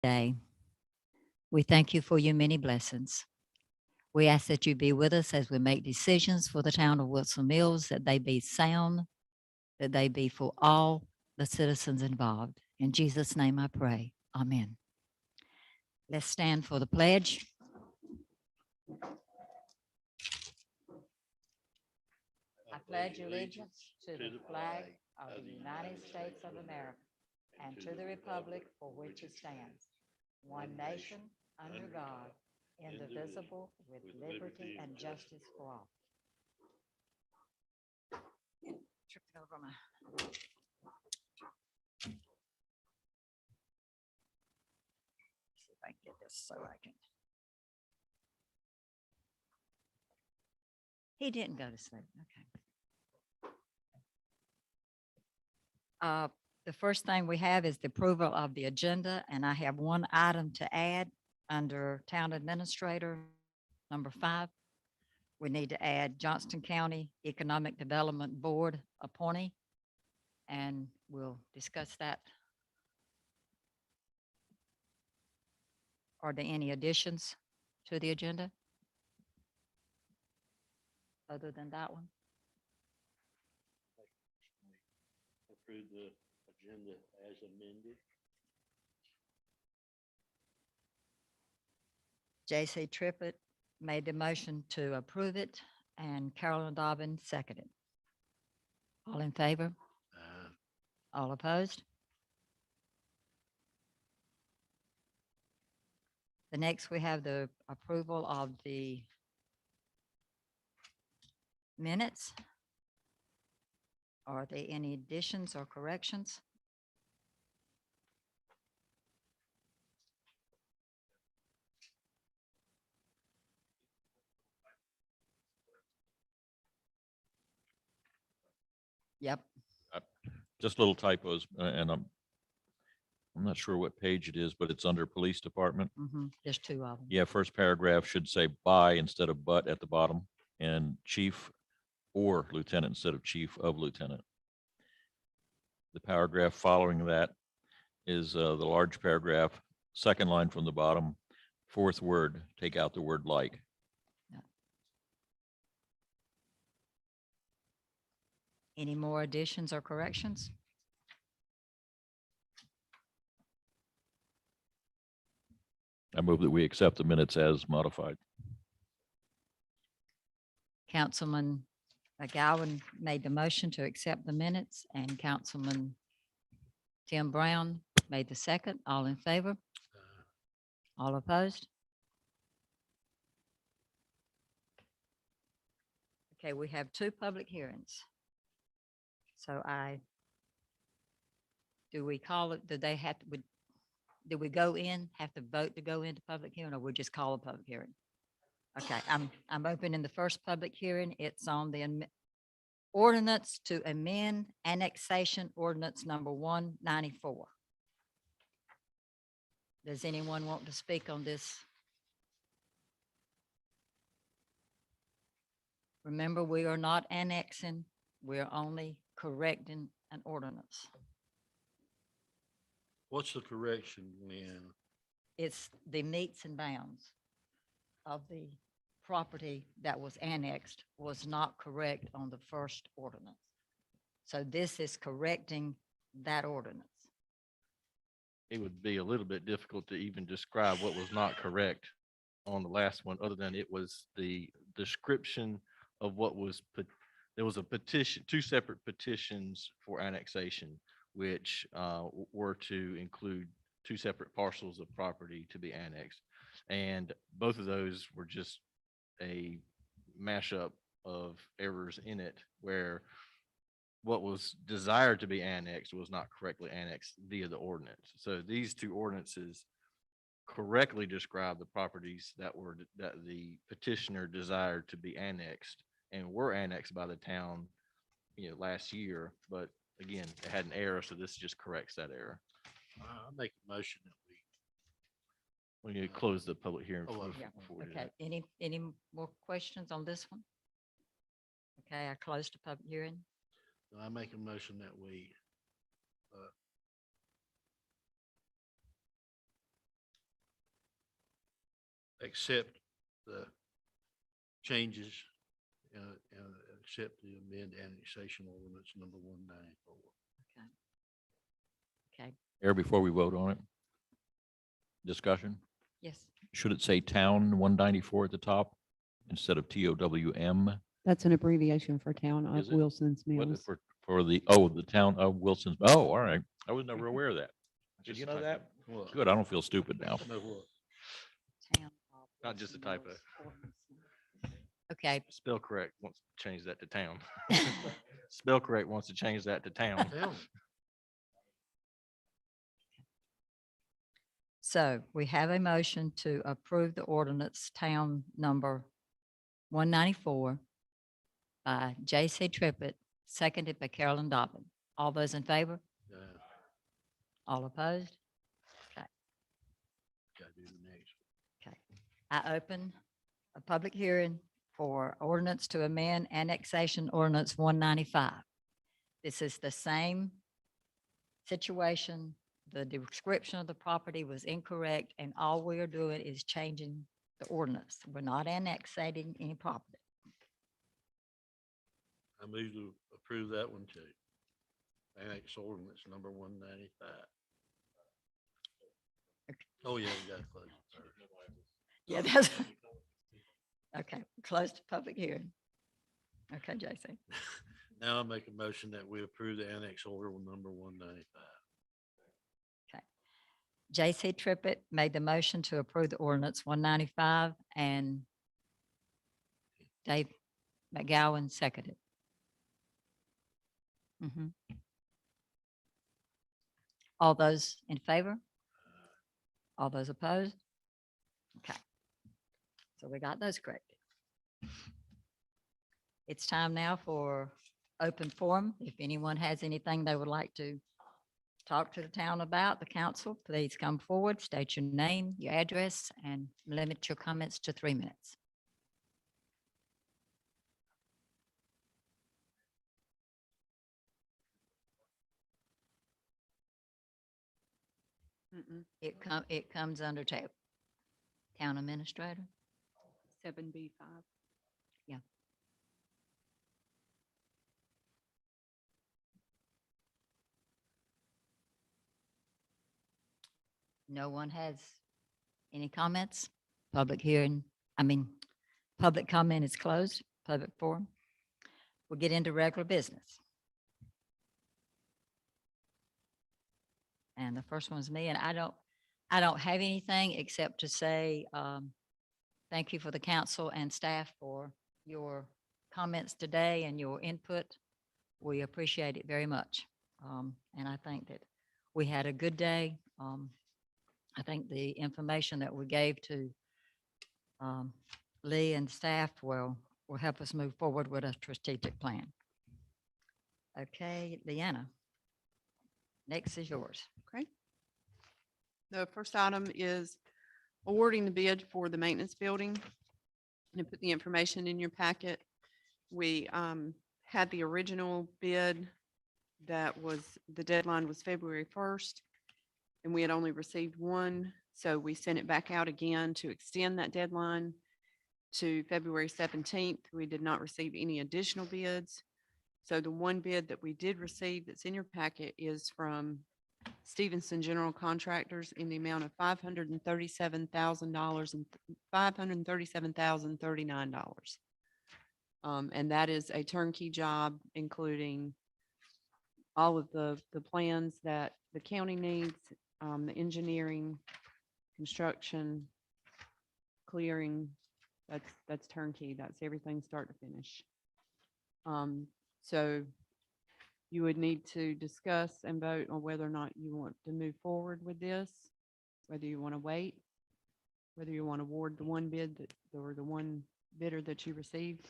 Day. We thank you for your many blessings. We ask that you be with us as we make decisions for the town of Wilson Mills, that they be sound, that they be for all the citizens involved. In Jesus' name I pray. Amen. Let's stand for the pledge. I pledge allegiance to the flag of the United States of America and to the republic for which it stands, one nation, under God, indivisible, with liberty and justice for all. Tripping over my. See if I can get this so I can. He didn't go to sleep. Okay. The first thing we have is the approval of the agenda, and I have one item to add under Town Administrator, number 5. We need to add Johnston County Economic Development Board appointee, and we'll discuss that. Are there any additions to the agenda other than that one? Approve the agenda as amended. J.C. Trippett made the motion to approve it, and Carolyn Dobbin seconded. All in favor? All opposed? The next, we have the approval of the minutes. Are there any additions or corrections? Yep. Just little typos, and I'm not sure what page it is, but it's under Police Department. There's 2 of them. Yeah, first paragraph should say by instead of but at the bottom, and chief or lieutenant instead of chief of lieutenant. The paragraph following that is the large paragraph, second line from the bottom, 4th word, take out the word like. Any more additions or corrections? I move that we accept the minutes as modified. Councilman McGowan made the motion to accept the minutes, and Councilman Tim Brown made the second. All in favor? All opposed? Okay, we have 2 public hearings. So do we call it, do they have, do we go in, have to vote to go into public hearing, or we just call a public hearing? Okay, I'm opening the first public hearing. It's on the ordinance to amend annexation ordinance number 194. Does anyone want to speak on this? Remember, we are not annexing, we're only correcting an ordinance. What's the correction, Leanne? It's the meets and bounds of the property that was annexed was not correct on the first ordinance. So this is correcting that ordinance. It would be a little bit difficult to even describe what was not correct on the last one, other than it was the description of what was put. There was a petition, 2 separate petitions for annexation, which were to include 2 separate parcels of property to be annexed. And both of those were just a mashup of errors in it, where what was desired to be annexed was not correctly annexed via the ordinance. So these 2 ordinances correctly describe the properties that the petitioner desired to be annexed and were annexed by the town, last year. But again, it had an error, so this just corrects that error. I make a motion that We need to close the public hearing. Oh, before- Yeah, before we do okay. that. Any more questions on this one? Okay, I closed the public hearing. I make a motion that we accept the changes and accept the amend annexation ordinance number 194. Okay, Mayor, before we vote on it, discussion, yes. should it say town 194 at the top instead of TOWM? That's an abbreviation for Town of Is it? Wilson's What Mills. for the, oh, the town of Wilson's, oh, all right. I was never aware of that. Did Just you a know typo. that? What? Good, I don't feel stupid now. Know what? Town of Not just a Wilson typo. Mills ordinance. Okay, Spell correct wants to change that to town. Spell correct wants to change that to town. Tell me. so we have a motion to approve the ordinance town number 194 by J.C. Trippett, seconded by Carolyn Dobbin. All those in favor? Yeah, All opposed? gotta do the next. Okay. I open a public hearing for ordinance to amend annexation ordinance 195. This is the same situation. The description of the property was incorrect, and all we are doing is changing the ordinance. We're not annexating any property. I move to approve that one too. Annex ordinance number 195. Oh, yeah, we gotta close it first. Yeah, that's, okay, close the public hearing. Okay, Jason. Now I make a motion that we approve the annex order with number 195. J.C. Trippett made the motion to approve the ordinance 195, and Dave McGowan seconded. Mhm. All those in favor? All those opposed? Okay. So we got those corrected. It's time now for open forum. If anyone has anything they would like to talk to the town about, the council, please come forward, state your name, your address, and limit your comments to 3 minutes. It comes under town administrator. 7B5. No one has any comments? Public hearing, public comment is closed, public forum. We'll get into regular business. And the first one's me, and I don't have anything except to say, thank you for the council and staff for your comments today and your input. We appreciate it very much. And I think that we had a good day. I think the information that we gave to Lee and staff will help us move forward with a strategic plan. Okay, Leanna, next is yours. Okay. The first item is awarding the bid for the maintenance building. And I put the information in your packet. We had the original bid that was, the deadline was February 1st. And we had only received one, so we sent it back out again to extend that deadline to February 17th. We did not receive any additional bids. So the one bid that we did receive that's in your packet is from Stevenson General Contractors in the amount of $537,000 and $537,039. And that is a turnkey job, including all of the plans that the county needs, the engineering, construction, clearing, that's turnkey. That's everything start to finish. So you would need to discuss and vote on whether or not you want to move forward with this, whether you want to wait, whether you want to award the one bid that, or the one bidder that you received.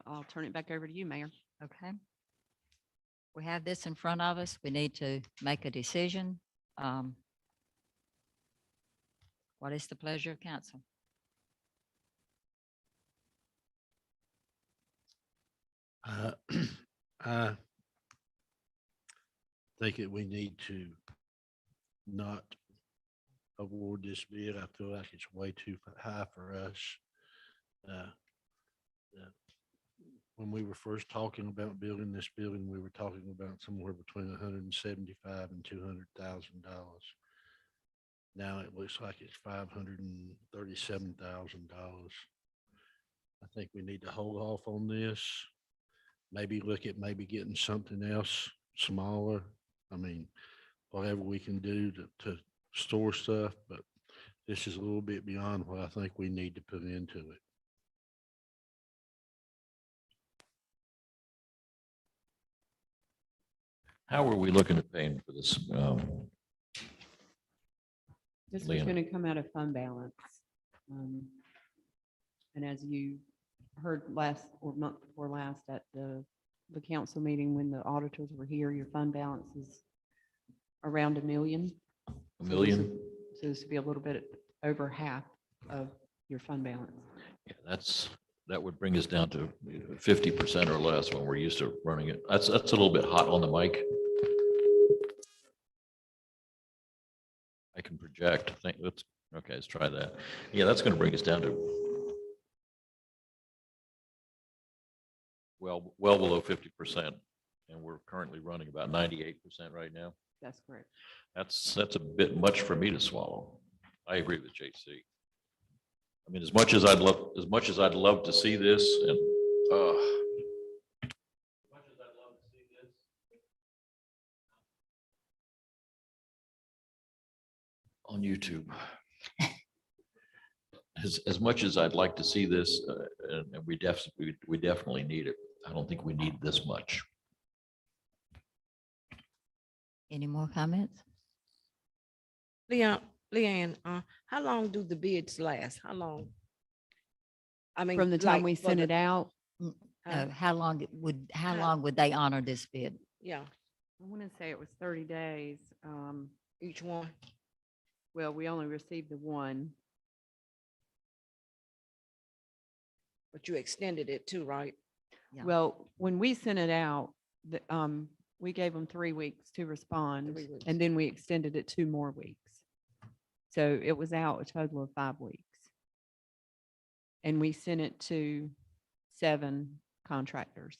I'll turn it back over to you, Mayor. Okay. We have this in front of us. We need to make a decision. What is the pleasure of council? I think that we need to not award this bid. I feel like it's way too high for us. Uh, uh, When we were first talking about building this building, we were talking about somewhere between $175,000 and $200,000. Now it looks like it's $537,000. I think we need to hold off on this. Maybe look at maybe getting something else smaller. I mean, whatever we can do to store stuff, but this is a little bit beyond what I think we need to put into it. How are we looking at paying for this? This was Leanna. going to come out of fund balance. And as you heard last or month before last at the council meeting, when the auditors were here, your fund balance is around $1 million. A million? So this would be a little bit over half of your fund balance. Yeah, that would bring us down to 50% or less when we're used to running it. That's a little bit hot on the mic. I can project. Okay, let's try that. Yeah, that's going to bring us down to well below 50%. And we're currently running about 98% right now. That's correct. That's a bit much for me to swallow. I agree with JC. I mean, as much as I'd love to see this and, on YouTube. As much as I'd like to see this, and we definitely need it. I don't think we need this much. Any more comments? Leanne, how long do the bids last? How long? I mean, From the time like, we for sent the- it out, How How- long would they honor this bid? Yeah, I want to say it was 30 days. each one. Well, we only received the one. But you extended it too, right? Yeah. Well, when we sent it out, we gave them 3 weeks to respond, 3 weeks. and then we extended it 2 more weeks. So it was out a total of 5 weeks. And we sent it to 7 contractors.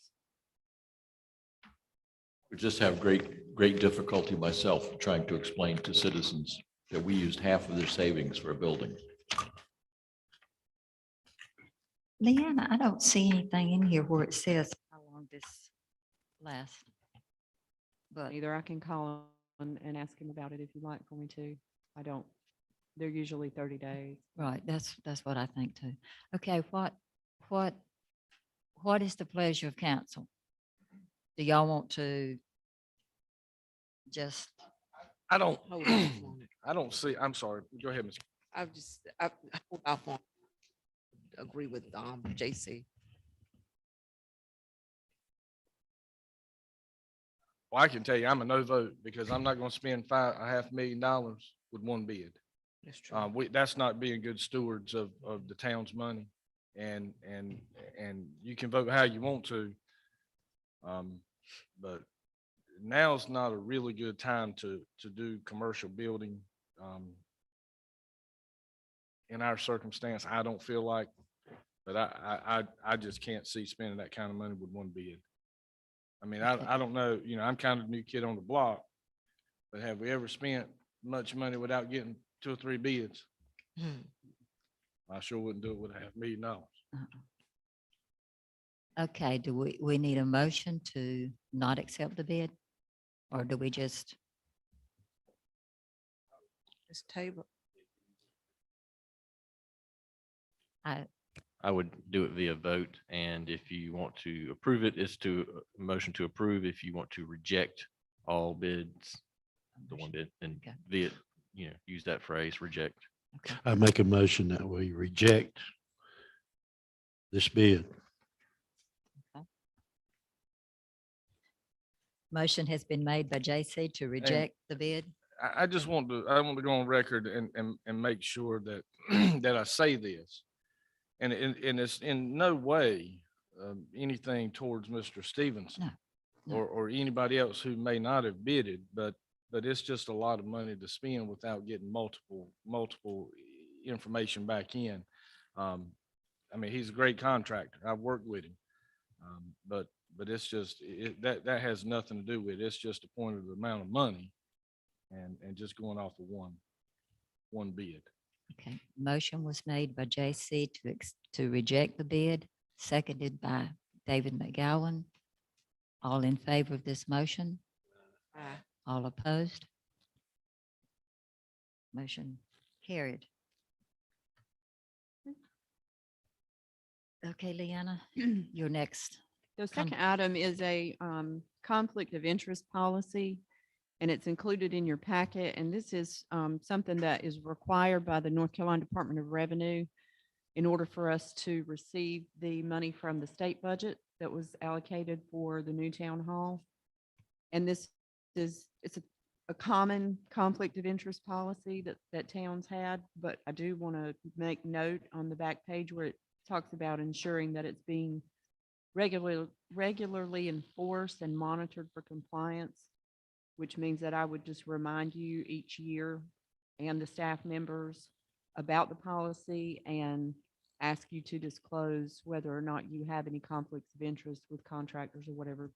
We just have great difficulty myself trying to explain to citizens that we used half of their savings for a building. Leanna, I don't see anything in here where it says how long this lasts. But Either I can call him and ask him about it if you'd like for me to. I don't, they're usually 30 days. right, that's what I think too. Okay, what is the pleasure of council? Do y'all want to just, I don't, Hold on a moment. I don't see, I'm sorry, go ahead, Ms. I hold off on, agree with, JC. Well, I can tell you, I'm a no vote because I'm not gonna spend $5.5 million with one bid. That's true. That's not being good stewards of the town's money. And you can vote how you want to. But now's not a really good time to do commercial building. In our circumstance, I don't feel like, but I just can't see spending that kind of money with one bid. I mean, I don't know, I'm kind of a new kid on the block, but have we ever spent much money without getting 2 or 3 bids? Hmm. I sure wouldn't do it with $500,000. okay, do we need a motion to not accept the bid? Or do we just, This table. I would do it via vote, and if you want to approve it, it's to motion to approve. If you want to reject all bids, the one bid, and Okay. via, use that phrase, reject. okay, I make a motion that we reject this bid. motion has been made by JC to reject the bid? I just want to go on record and make sure that, that I say this. And it's in no way anything towards Mr. Stevenson No, no. or anybody else who may not have bidded, but but it's just a lot of money to spend without getting multiple information back in. I mean, he's a great contractor. I've worked with him. But it's just, that has nothing to do with it. It's just a point of the amount of money and just going off of one bid. Okay, motion was made by JC to reject the bid, seconded by David McGowan. All in favor of this motion? Aye. All opposed? Motion carried. Okay, Leanna, you're next. The second item is a conflict of interest policy, and it's included in your packet. And this is something that is required by the North Carolina Department of Revenue in order for us to receive the money from the state budget that was allocated for the new town hall. And this it's a common conflict of interest policy that towns had, but I do want to make note on the back page where it talks about ensuring that it's being regularly enforced and monitored for compliance, which means that I would just remind you each year and the staff members about the policy and ask you to disclose whether or not you have any conflicts of interest with contractors or whatever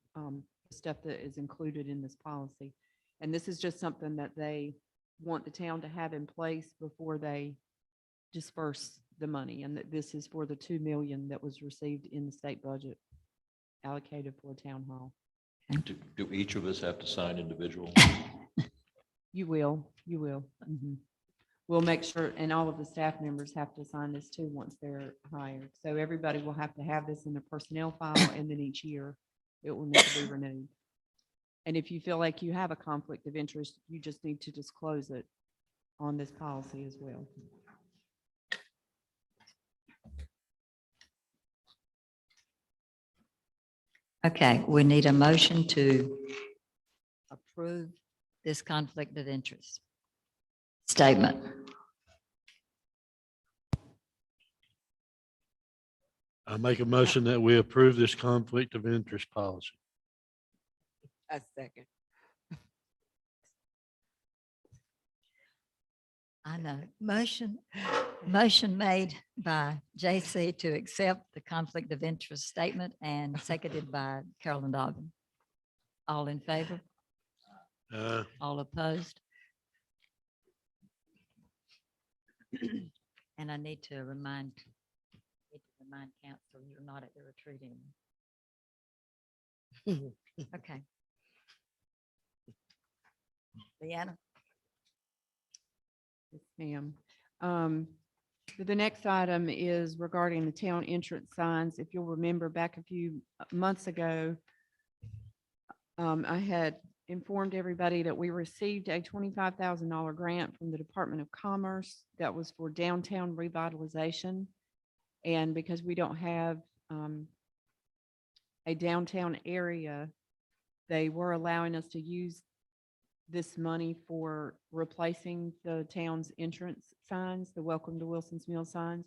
stuff that is included in this policy. And this is just something that they want the town to have in place before they disperse the money. And that this is for the 2 million that was received in the state budget allocated for town hall. Do each of us have to sign individual? You will. Mhm. We'll make sure, and all of the staff members have to sign this too once they're hired. So everybody will have to have this in their personnel file, and then each year it will need to be renewed. And if you feel like you have a conflict of interest, you just need to disclose it on this policy as well. Okay, we need a motion to approve this conflict of interest statement. I make a motion that we approve this conflict of interest policy. A second. I know. Motion made by JC to accept the conflict of interest statement and seconded by Carolyn Dobbin. All in favor? All opposed? And I need to remind council, you're not at the retreat anymore. Okay. Leanna? Yes, ma'am. The next item is regarding the town entrance signs. If you'll remember back a few months ago, I had informed everybody that we received a $25,000 grant from the Department of Commerce that was for downtown revitalization. And because we don't have a downtown area, they were allowing us to use this money for replacing the town's entrance signs, the Welcome to Wilson's Mill signs.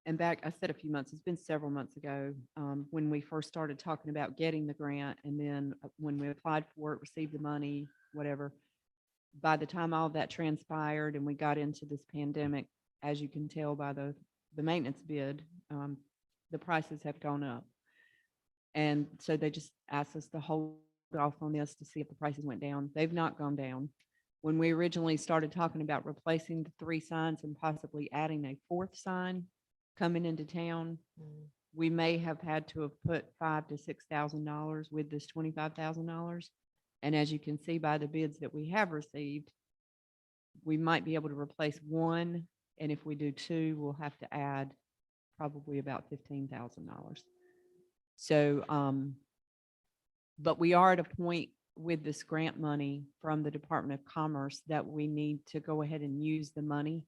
And back, I said a few months, it's been several months ago, when we first started talking about getting the grant. And then when we applied for it, received the money, whatever. By the time all of that transpired and we got into this pandemic, as you can tell by the maintenance bid, the prices have gone up. And so they just asked us to hold off on this to see if the prices went down. They've not gone down. When we originally started talking about replacing the 3 signs and possibly adding a 4th sign coming into town, we may have had to have put $5,000 to $6,000 with this $25,000. And as you can see by the bids that we have received, we might be able to replace 1. And if we do 2, we'll have to add probably about $15,000. So, but we are at a point with this grant money from the Department of Commerce that we need to go ahead and use the money.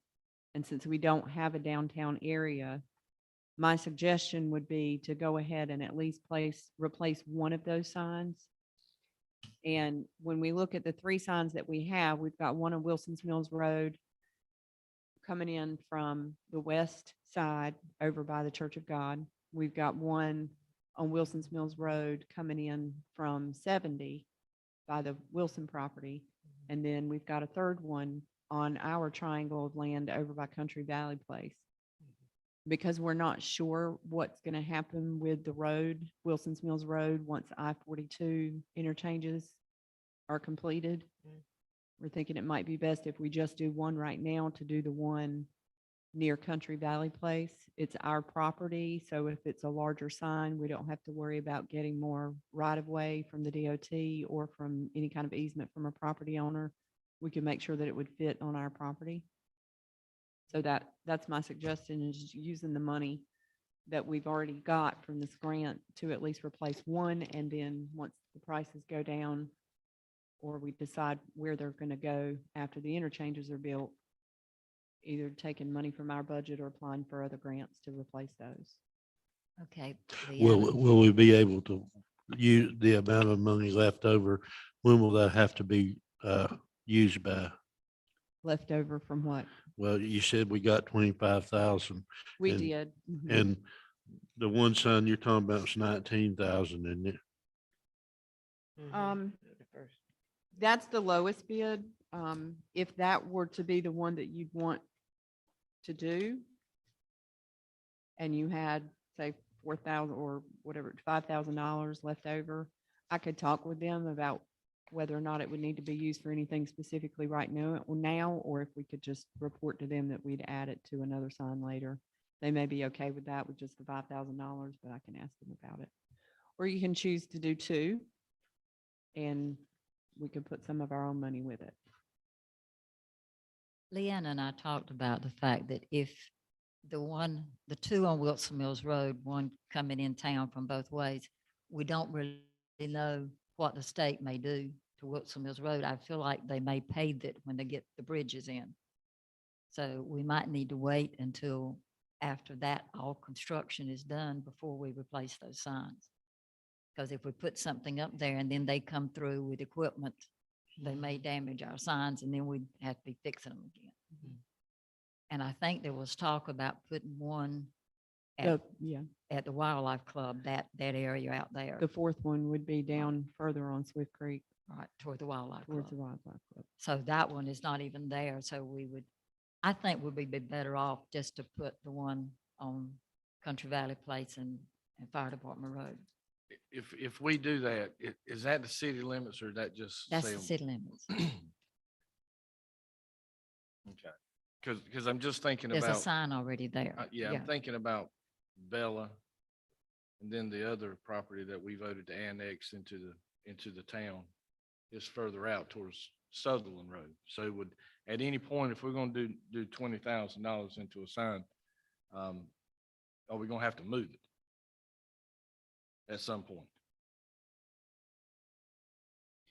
And since we don't have a downtown area, my suggestion would be to go ahead and at least replace 1 of those signs. And when we look at the 3 signs that we have, we've got one on Wilson's Mills Road coming in from the west side over by the Church of God. We've got one on Wilson's Mills Road coming in from 70 by the Wilson property. And then we've got a third one on our triangle of land over by Country Valley Place. Because we're not sure what's going to happen with the road, Wilson's Mills Road, once I-42 interchanges are completed. We're thinking it might be best if we just do one right now to do the one near Country Valley Place. It's our property, so if it's a larger sign, we don't have to worry about getting more right-of-way from the DOT or from any kind of easement from a property owner. We can make sure that it would fit on our property. So that's my suggestion, is using the money that we've already got from this grant to at least replace one, and then once the prices go down, or we decide where they're gonna go after the interchanges are built, either taking money from our budget or applying for other grants to replace those. Okay. Will, Leanna, will we be able to use the amount of money left over? When will that have to be used by? Left over from what? Well, you said we got 25,000 We And- did. Mhm. and the one sign you're talking about is 19,000, isn't it? Um, That's the lowest bid. If that were to be the one that you'd want to do, and you had, say, 4,000 or whatever, $5,000 left over, I could talk with them about whether or not it would need to be used for anything specifically right now, or if we could just report to them that we'd add it to another sign later. They may be okay with that, with just the $5,000, but I can ask them about it. Or you can choose to do two, and we can put some of our own money with it. Leanna and I talked about the fact that if the two on Wilson Mills Road, one coming in town from both ways, we don't really know what the state may do to Wilson Mills Road. I feel like they may pave it when they get the bridges in. So we might need to wait until after that, all construction is done before we replace those signs. Because if we put something up there and then they come through with equipment, they may damage our signs, and then we'd have to be fixing them again. And I think there was talk about putting one Yeah, at the Wildlife Club, that area out there, the fourth one would be down further on Swift Creek right, toward the Wildlife towards the Club. Wildlife Club. So that one is not even there, so I think we'd be better off just to put the one on Country Valley Place and Fire Department Road. If we do that, is that the city limits or is that just? That's the Salem? city limits. Okay, because I'm just thinking There's a about, sign already there. yeah, I'm thinking about Bella and then the other property that we voted to annex into the town is further out towards Sutherland Road. So at any point, if we're gonna do $20,000 into a sign, are we gonna have to move it at some point?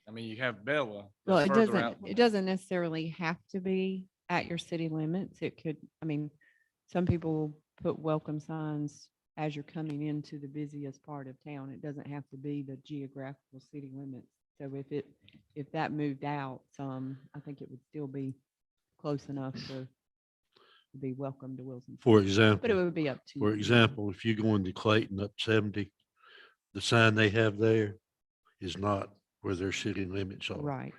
I mean, you have Bella. Well, that's further out. it doesn't necessarily have to be at your city limits. It could, I mean, some people put welcome signs as you're coming into the busiest part of town. It doesn't have to be the geographical city limits. So if that moved out some, I think it would still be close enough to be welcome to Wilson. For But it example, would be up to you. for example, if you go into Clayton up 70, the sign they have there is not where their city limits are. Right,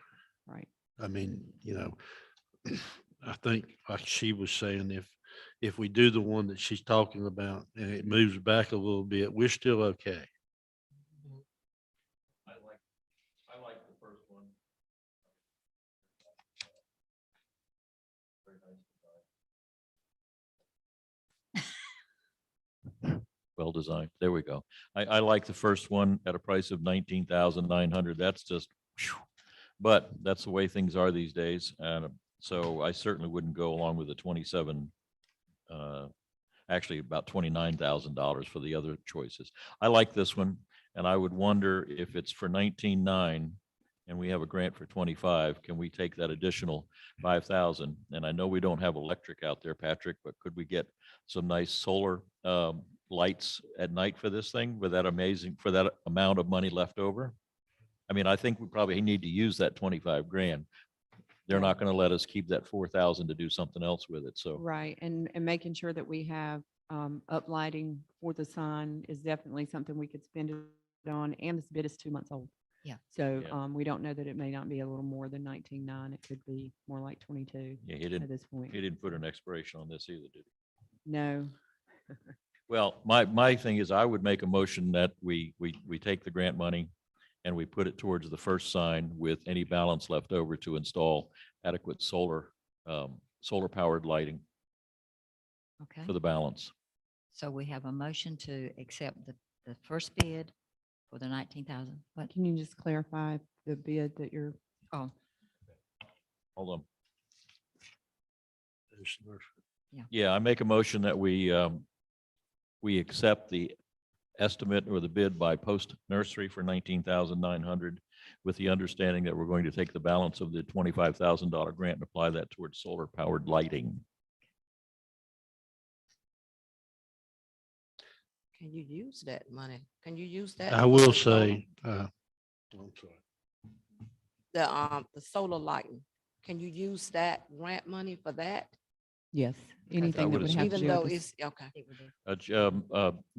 right. I mean, I think like she was saying, if we do the one that she's talking about and it moves back a little bit, we're still okay. I like the first one. Well designed. There we go. I like the first one at a price of 19,900. That's just, phew. But that's the way things are these days. And so I certainly wouldn't go along with the 27, actually about $29,000 for the other choices. I like this one, and I would wonder if it's for 19.9 and we have a grant for 25, can we take that additional 5,000? And I know we don't have electric out there, Patrick, but could we get some nice solar lights at night for this thing with that for that amount of money left over? I mean, I think we probably need to use that 25 grand. They're not going to let us keep that 4,000 to do something else with it. So Right, and making sure that we have uplighting for the sign is definitely something we could spend it on, and this bid is 2 months old. Yeah. So, Yeah. we don't know that it may not be a little more than 19.9. It could be more like 22 Yeah, he at didn't, this point. he didn't put an expiration on this either, did he? No, Well, my thing is I would make a motion that we take the grant money and we put it towards the first sign with any balance left over to install adequate solar powered lighting Okay. for the balance. So we have a motion to accept the first bid for the 19,000. What? can you just clarify the bid that you're, Oh, Hold on. There's nursery. Yeah, I make a motion that we accept the estimate or the bid by Post Nursery for 19,900 with the understanding that we're going to take the balance of the $25,000 grant and apply that towards solar powered lighting. Can you use that money? Can you use that? I for will the solar- say, I'm sorry. The solar lighting. Can you use that grant money for that? yes, I anything that would would have to Even do though with this. it's, okay.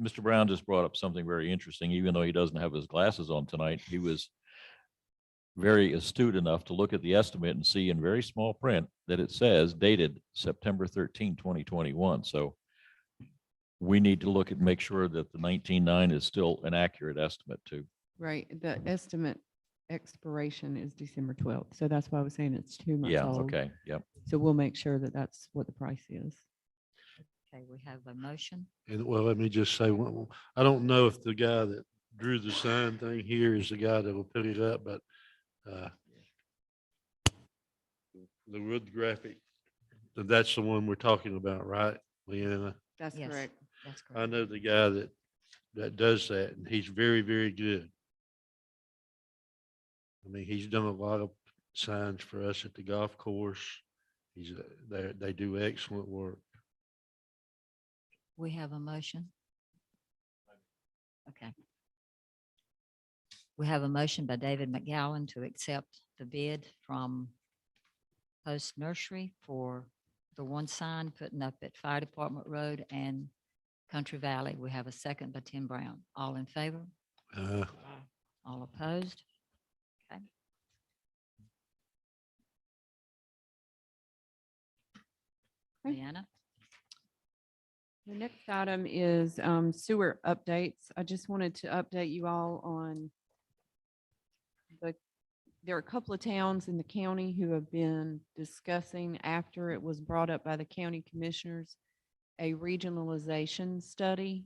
Mr. Brown just brought up something very interesting. Even though he doesn't have his glasses on tonight, he was very astute enough to look at the estimate and see in very small print that it says dated September 13, 2021. So we need to look at, make sure that the 19.9 is still an accurate estimate too. Right, the estimate expiration is December 12th, so that's why I was saying it's 2 months Yeah, old. okay, yep. So we'll make sure that that's what the price is. okay, we have a motion. And well, let me just say, I don't know if the guy that drew the sign thing here is the guy that will put it up, but the wood graphic, that's the one we're talking about, right, Leanna? That's Yes. correct. That's I correct. know the guy that does that, and he's very, very good. I mean, he's done a lot of signs for us at the golf course. They do excellent work. We have a motion. Okay. We have a motion by David McGowan to accept the bid from Post Nursery for the one sign putting up at Fire Department Road and Country Valley. We have a second by Tim Brown. All in favor? All opposed? Okay. Okay. Leanna? The next item is sewer updates. I just wanted to update you all on there are a couple of towns in the county who have been discussing, after it was brought up by the county commissioners, a regionalization study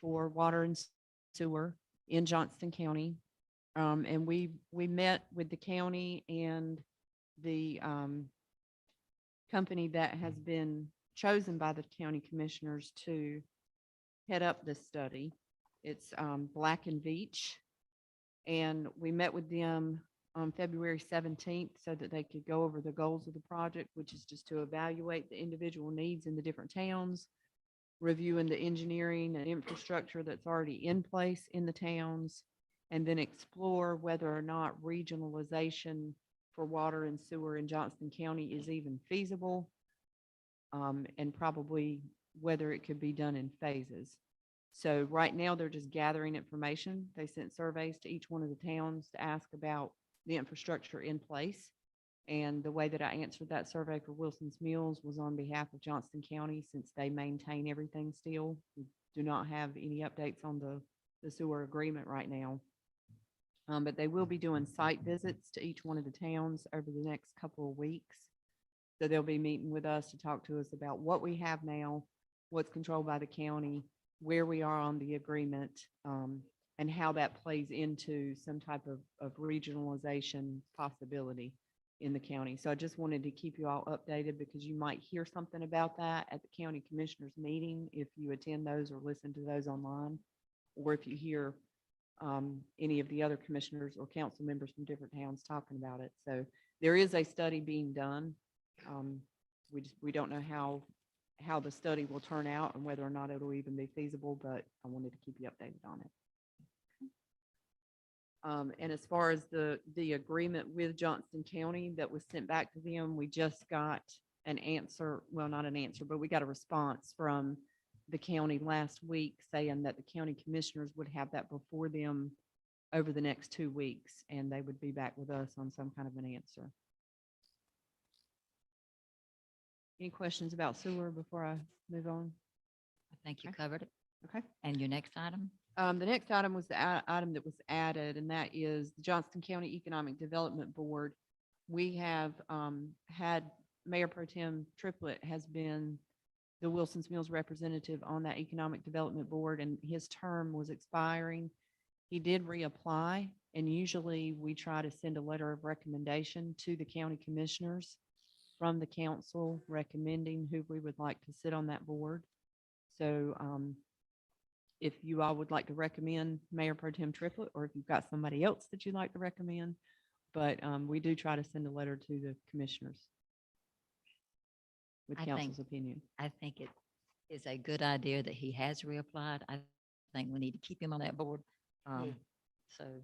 for water and sewer in Johnston County. And we met with the county and the company that has been chosen by the county commissioners to head up this study. It's Black and Veatch. And we met with them on February 17th so that they could go over the goals of the project, which is just to evaluate the individual needs in the different towns, reviewing the engineering and infrastructure that's already in place in the towns, and then explore whether or not regionalization for water and sewer in Johnston County is even feasible, and probably whether it could be done in phases. So right now, they're just gathering information. They sent surveys to each one of the towns to ask about the infrastructure in place. And the way that I answered that survey for Wilson's Mills was on behalf of Johnston County, since they maintain everything still. We do not have any updates on the sewer agreement right now. But they will be doing site visits to each one of the towns over the next couple of weeks. So they'll be meeting with us to talk to us about what we have now, what's controlled by the county, where we are on the agreement, and how that plays into some type of regionalization possibility in the county. So I just wanted to keep you all updated, because you might hear something about that at the county commissioners meeting if you attend those or listen to those online, or if you hear any of the other commissioners or council members from different towns talking about it. So there is a study being done. We don't know how the study will turn out and whether or not it'll even be feasible, but I wanted to keep you updated on it. And as far as the agreement with Johnston County that was sent back to them, we just got an answer, well, not an answer, but we got a response from the county last week saying that the county commissioners would have that before them over the next 2 weeks, and they would be back with us on some kind of an answer. Any questions about sewer before I move on? I think you Okay. covered it. Okay. And your next item? The next item was the item that was added, and that is the Johnston County Economic Development Board. We have had Mayor Pro Tem Triplett has been the Wilson's Mills representative on that Economic Development Board, and his term was expiring. He did reapply, and usually we try to send a letter of recommendation to the county commissioners from the council recommending who we would like to sit on that board. So if you all would like to recommend Mayor Pro Tem Triplett, or if you've got somebody else that you'd like to recommend, but we do try to send a letter to the commissioners with I think- council's opinion. I think it is a good idea that he has reapplied. I think we need to keep him on that board. So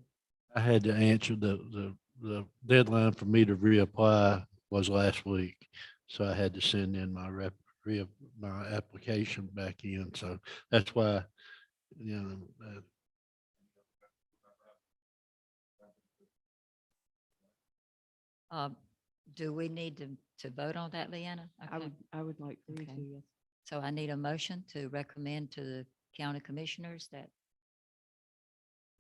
I had to answer the deadline for me to reapply was last week. So I had to send in my my application back in. So that's why, do we need to vote on that, Leanna? Okay. I would like for you Okay. to, yes. So I need a motion to recommend to the county commissioners that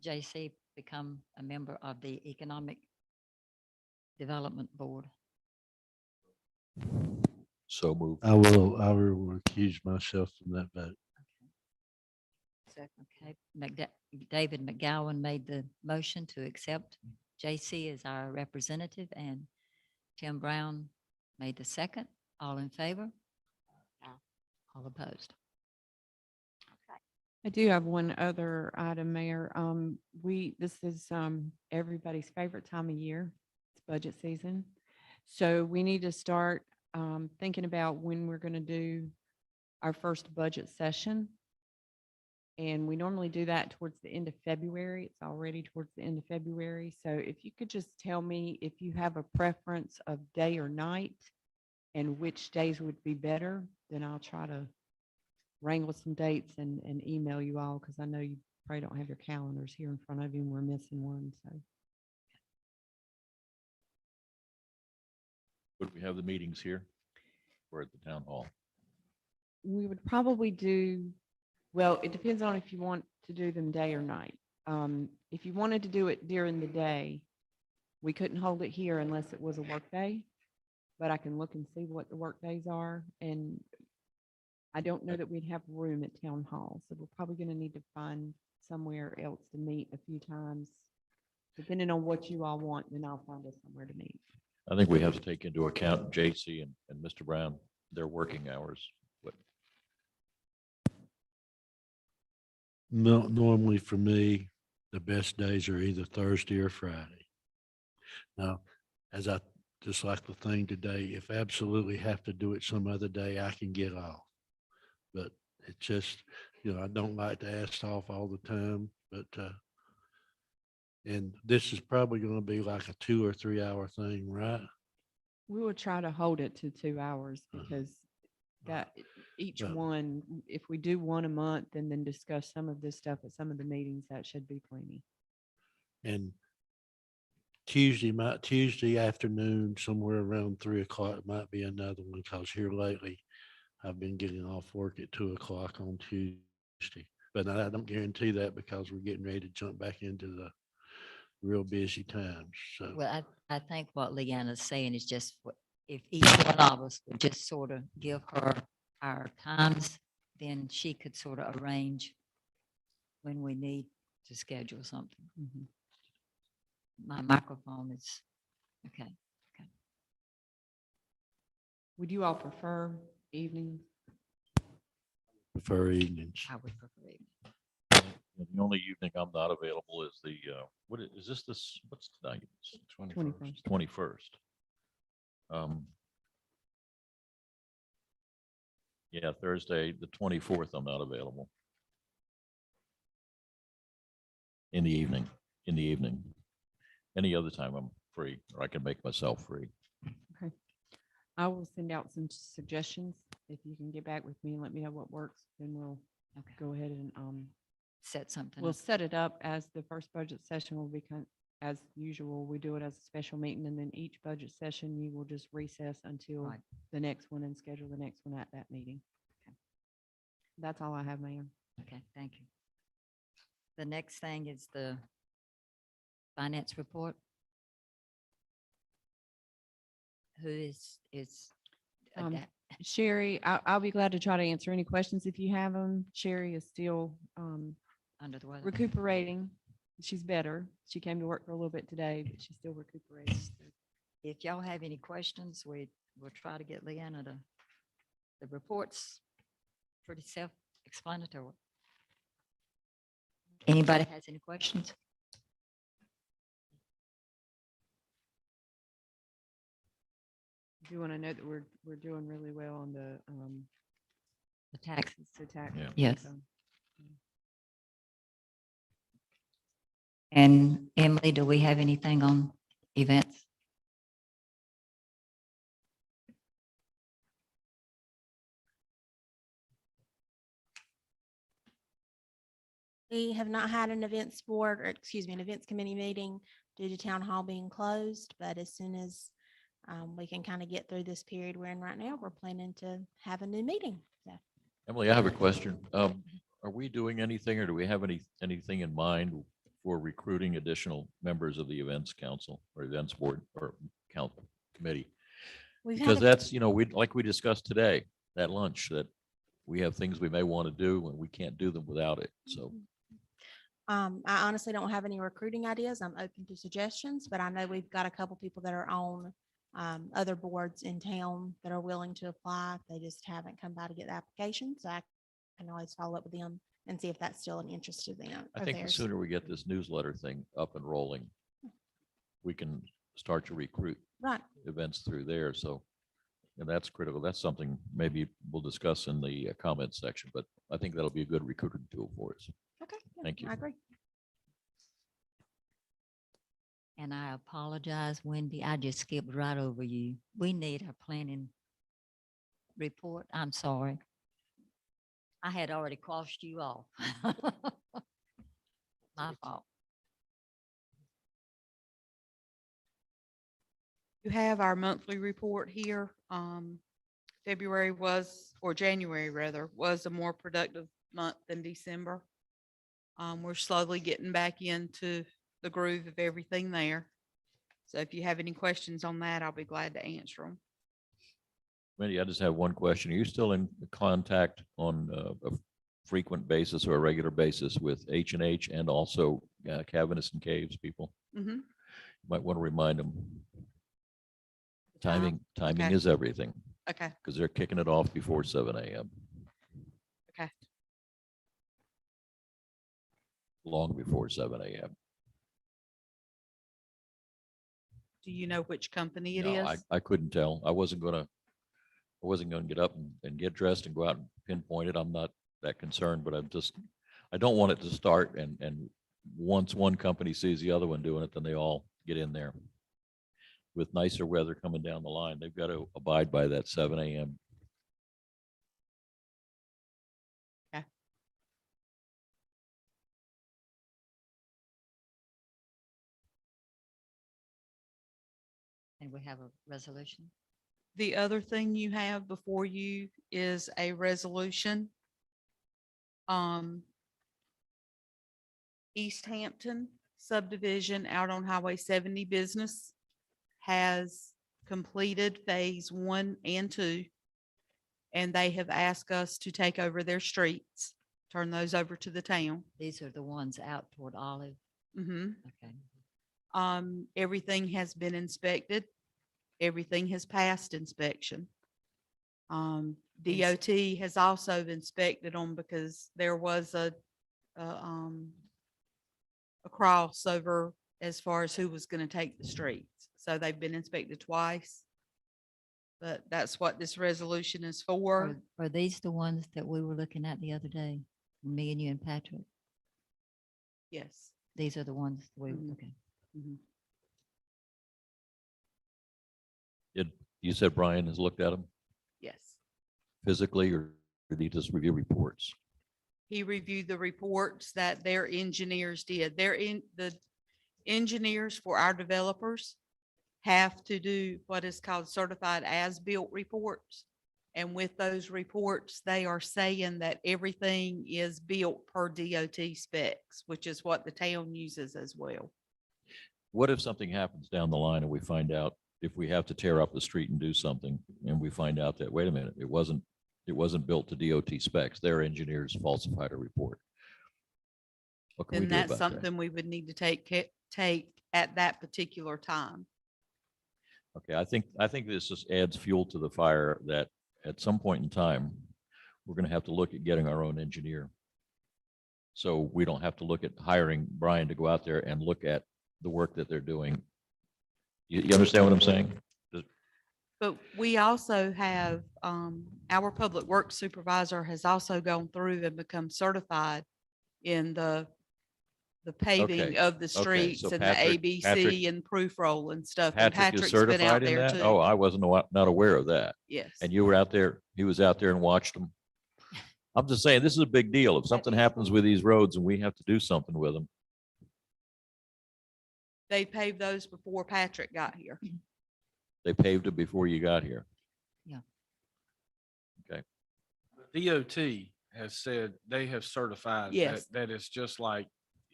JC become a member of the Economic Development Board. So moved. I will recuse myself from that vote. Okay, David McGowan made the motion to accept JC as our representative, and Tim Brown made the second. All in favor? All opposed? I do have one other item, Mayor. This is everybody's favorite time of year. It's budget season. So we need to start thinking about when we're going to do our first budget session. And we normally do that towards the end of February. It's already towards the end of February. So if you could just tell me if you have a preference of day or night and which days would be better, then I'll try to wrangle some dates and email you all, because I know you probably don't have your calendars here in front of you and we're missing one. So Would we have the meetings here or at the town hall? we would probably do, well, it depends on if you want to do them day or night. If you wanted to do it during the day, we couldn't hold it here unless it was a work day, but I can look and see what the work days are. And I don't know that we'd have room at town hall, so we're probably going to need to find somewhere else to meet a few times. Depending on what you all want, then I'll find us somewhere to meet. I think we have to take into account JC and Mr. Brown, their working hours. But No, normally for me, the best days are either Thursday or Friday. Now, as I, just like the thing today, if absolutely have to do it some other day, I can get off. But it's just, I don't like to ask off all the time, but, and this is probably going to be like a 2 or 3 hour thing, right? We will try to hold it to 2 hours because that each Well- one, if we do one a month and then discuss some of this stuff at some of the meetings, that should be plenty. And Tuesday afternoon, somewhere around 3 o'clock might be another one, because here lately I've been getting off work at 2 o'clock on Tuesday. But I don't guarantee that, because we're getting ready to jump back into the real busy times. So Well, I think what Leanna's saying is just if each one of us would just sort of give her our times, then she could sort of arrange when we need to schedule something. Mhm. My microphone is, okay. Would you all prefer evenings? prefer evenings. I would prefer it. the only evening I'm not available is what's tonight? 21st. 21st. Yeah, Thursday, the 24th, I'm not available. In the evening. Any other time I'm free, or I can make myself free. Okay. I will send out some suggestions. If you can get back with me and let me know what works, then we'll Okay. go ahead and set something We'll up? set it up as the first budget session will be as usual. We do it as a special meeting, and then each budget session you will just recess until Right. the next one and schedule the next one at that meeting. Okay. That's all I have, Mayor. Okay, thank you. The next thing is the finance report. Who is Um, adapt- Sherry, I'll be glad to try to answer any questions if you have them. Sherry is still under the weather? recuperating. She's better. She came to work for a little bit today, but she's still recuperating. so. If y'all have any questions, we'll try to get Leanna to, the report's pretty self-explanatory. Anybody has any questions? Do you want to note that we're doing really well on The taxes? the tax? Yeah. Yes. income. And Emily, do we have anything on events? We have not had an events board, or excuse me, an events committee meeting due to town hall being closed, but as soon as we can kind of get through this period we're in right now, we're planning to have a new meeting. So Emily, I have a question. Are we doing anything or do we have anything in mind for recruiting additional members of the events council or events board or council committee? we've had Because a- that's, like we discussed today, that lunch, that we have things we may want to do and we can't do them without it. So I honestly don't have any recruiting ideas. I'm open to suggestions, but I know we've got a couple people that are on other boards in town that are willing to apply. They just haven't come by to get the application. So I can always follow up with them and see if that's still an interest to them. I of think the theirs. sooner we get this newsletter thing up and rolling, we can start to recruit Right. events through there. So, and that's critical. That's something maybe we'll discuss in the comment section, but I think that'll be a good recruiting tool for us. Okay. yeah, Thank you. I agree. And I apologize, Wendy, I just skipped right over you. We need a planning report. I'm sorry. I had already crossed you off. My fault. You have our monthly report here. February was, or January rather, was a more productive month than December. We're slowly getting back into the groove of everything there. So if you have any questions on that, I'll be glad to answer them. Wendy, I just have one question. Are you still in contact on a frequent basis or a regular basis with H&H and also Cavernous and Caves people? Mhm. You might want to remind them. Timing Okay. is everything Okay, because they're kicking it off before 7 a.m. okay. Long before 7 a.m. Do you know which company it No, is? I couldn't tell. I wasn't gonna get up and get dressed and go out and pinpoint it. I'm not that concerned, but I don't want it to start and once one company sees the other one doing it, then they all get in there. With nicer weather coming down the line, they've got to abide by that 7 a.m. And we have a resolution. The other thing you have before you is a resolution. East Hampton subdivision out on Highway 70 business has completed phase 1 and 2. And they have asked us to take over their streets, turn those over to the town. These are the ones out toward Olive. Mhm. Okay. Everything has been inspected. Everything has passed inspection. DOT has also inspected them because there was a crossover as far as who was going to take the streets. So they've been inspected twice. But that's what this resolution is for. Are these the ones that we were looking at the other day? Me and you and Patrick? Yes. These are the ones we, Mhm. okay. Mhm. You said Brian has looked at them Yes. physically or did he just review reports? He reviewed the reports that their engineers did. The engineers for our developers have to do what is called certified as-built reports. And with those reports, they are saying that everything is built per DOT specs, which is what the town uses as well. What if something happens down the line and we find out if we have to tear up the street and do something and we find out that, wait a minute, it wasn't built to DOT specs. Their engineers falsified a report. What can we Then do that's about that? something we would need to take at that particular time. Okay, I think this just adds fuel to the fire that at some point in time, we're going to have to look at getting our own engineer. So we don't have to look at hiring Brian to go out there and look at the work that they're doing. You understand what I'm saying? But we also have, our public works supervisor has also gone through and become certified in the paving Okay, of the okay, streets so and the Patrick- ABC and proof roll and stuff. And Patrick is Patrick's been out certified in there that? too. Oh, I wasn't not aware of that. Yes. And you were out there, he was out there and watched them. I'm just saying, this is a big deal. If something happens with these roads and we have to do something with them, They paved those before Patrick got here. they paved it before you got here. DOT has said they have certified that, Yes. that it's just like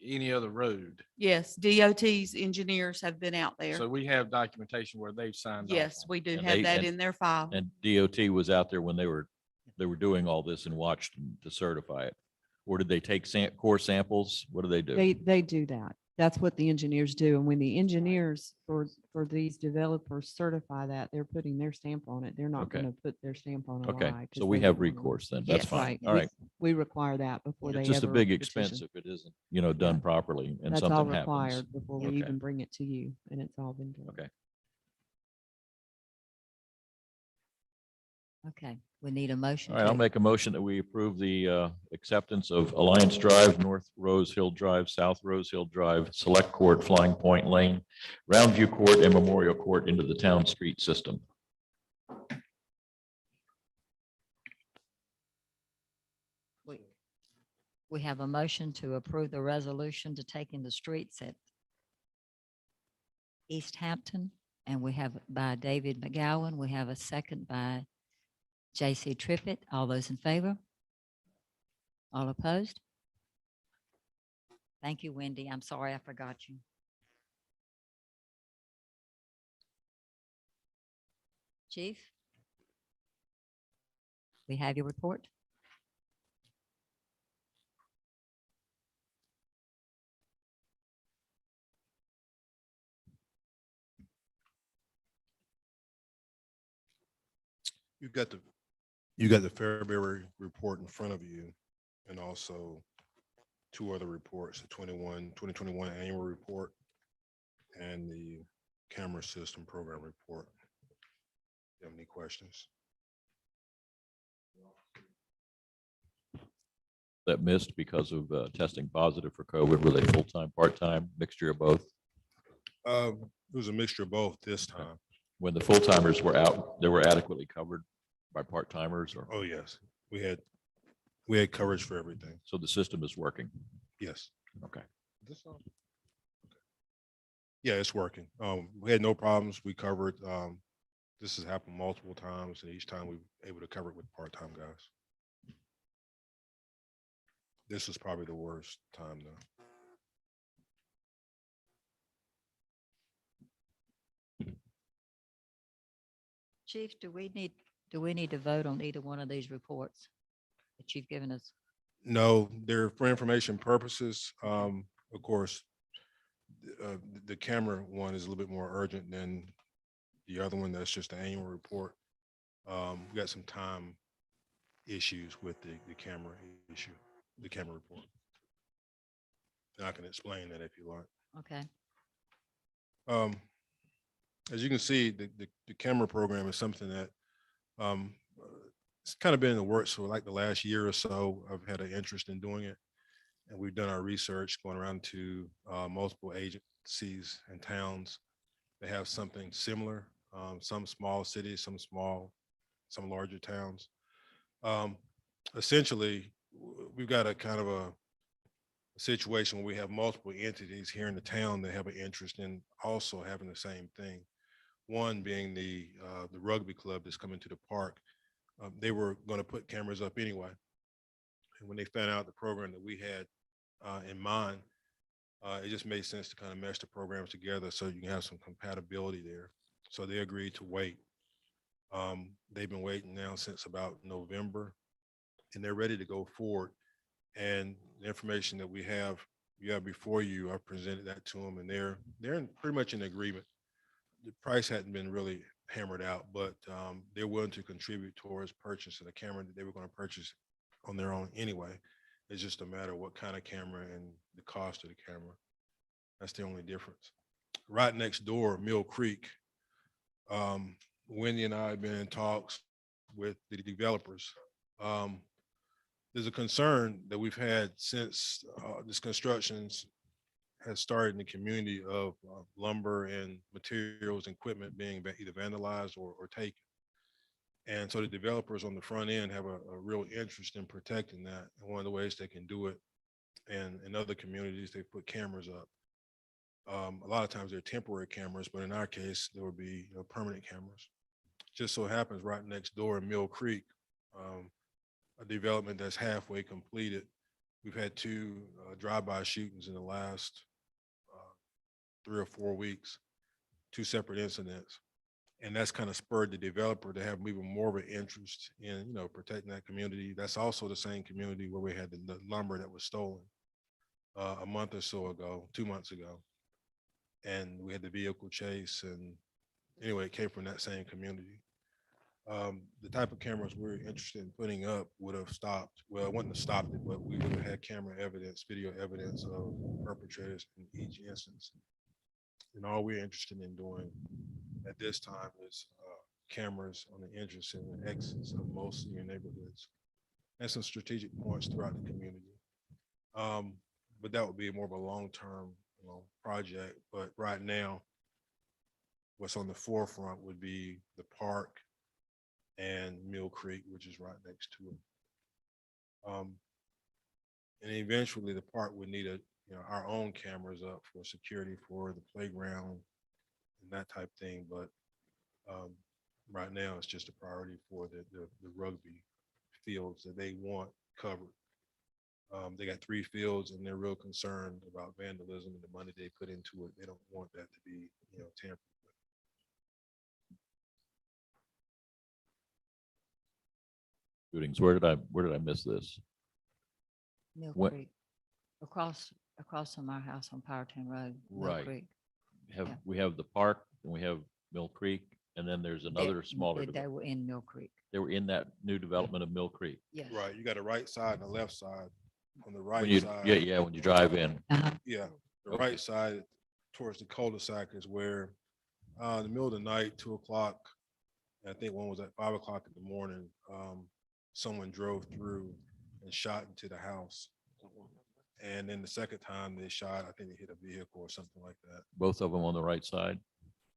any other road. Yes, DOT's engineers have been out there. So we have documentation where they've signed off. Yes, on it. we do And have they- that and- in their file. And DOT was out there when they were doing all this and watched them to certify it. Or did they take core samples? What do they do? They do that. That's what the engineers do. And when the engineers for these developers certify that, they're putting their stamp on it. They're not Okay. going to put their stamp on a Okay, lie. 'cause so we they have don't wanna- recourse then. That's Yes. fine. Right. All right. We require that before they It's just a ever big petition. expense if it isn't, done properly and That's all something happens. required before we Okay. even bring it to you, and it's all been done. Okay. Okay, we need a motion. All right, I'll to- make a motion that we approve the acceptance of Alliance Drive, North Rose Hill Drive, South Rose Hill Drive, Select Court, Flying Point Lane, Roundview Court, and Memorial Court into the town street system. We have a motion to approve the resolution to take in the streets at East Hampton, and we have by David McGowan. We have a second by J.C. Trippett. All those in favor? All opposed? Thank you, Wendy. I'm sorry I forgot you. Chief? We have your report. You got the February report in front of you, and also two other reports, the 2021 annual report and the camera system program report. You have any questions? That missed because of testing positive for COVID. Were they full-time, part-time, mixture of both? It was a mixture of both this time. When the full-timers were out, they were adequately covered by part-timers, or, Oh, yes, we had coverage for everything. so the system is working? Yes. Okay. This on? Okay. Yeah, it's working. We had no problems. We covered, this has happened multiple times, and each time we were able to cover it with part-time guys. This is probably the worst time though. Chief, do we need to vote on either one of these reports that you've given us? No, they're for information purposes. Of course, the camera one is a little bit more urgent than the other one. That's just the annual report. We got some time issues with the camera issue, the camera report. And I can explain that if you like. Okay, As you can see, the camera program is something that it's kind of been in the works for like the last year or so. I've had an interest in doing it. And we've done our research going around to multiple agencies and towns that have something similar. Some small cities, some larger towns. Essentially, we've got a kind of a situation where we have multiple entities here in the town that have an interest in also having the same thing. One being the rugby club that's coming to the park. They were going to put cameras up anyway. And when they found out the program that we had in mind, it just made sense to kind of mesh the programs together so you can have some compatibility there. So they agreed to wait. They've been waiting now since about November, and they're ready to go forward. And the information that you have before you, I presented that to them, and they're pretty much in agreement. The price hadn't been really hammered out, but they're willing to contribute towards purchasing a camera that they were going to purchase on their own anyway. It's just a matter of what kind of camera and the cost of the camera. That's the only difference. Right next door, Mill Creek, Wendy and I have been in talks with the developers. There's a concern that we've had since this construction has started in the community of lumber and materials and equipment being either vandalized or taken. And so the developers on the front end have a real interest in protecting that. And one of the ways they can do it, and in other communities, they put cameras up. A lot of times they're temporary cameras, but in our case, there would be permanent cameras. Just so happens right next door in Mill Creek, a development that's halfway completed. We've had two drive-by shootings in the last 3 or 4 weeks, 2 separate incidents. And that's kind of spurred the developer to have even more of an interest in, protecting that community. That's also the same community where we had the lumber that was stolen a month or so ago, 2 months ago. And we had the vehicle chase, and anyway, it came from that same community. The type of cameras we're interested in putting up would have stopped, well, it wouldn't have stopped it, but we would have had camera evidence, video evidence of perpetrators in each instance. And all we're interested in doing at this time is cameras on the entrance and the exits of most senior neighborhoods and some strategic points throughout the community. But that would be more of a long-term project. But right now, what's on the forefront would be the park and Mill Creek, which is right next to it. And eventually the park would need our own cameras up for security for the playground and that type thing. But right now it's just a priority for the rugby fields that they want covered. They got 3 fields and they're real concerned about vandalism and the money they put into it. They don't want that to be, tampered with. Shootings. Where did I miss this? Mill What- Creek, across from our house on Powertown Road. Mill Right. Creek. Yeah. We have the park, and we have Mill Creek, and then there's another smaller. They were in Mill Creek. They were in that new development of Mill Creek. Yes. Right, you got a right side and a left side. On the When right you, side. yeah, when you drive in. Uh-huh. Yeah, the Okay. right side towards the cul-de-sac is where, in the middle of the night, 2:00, I think one was at 5:00 in the morning, someone drove through and shot into the house. And then the second time they shot, I think they hit a vehicle or something like that. Both of them on the right side,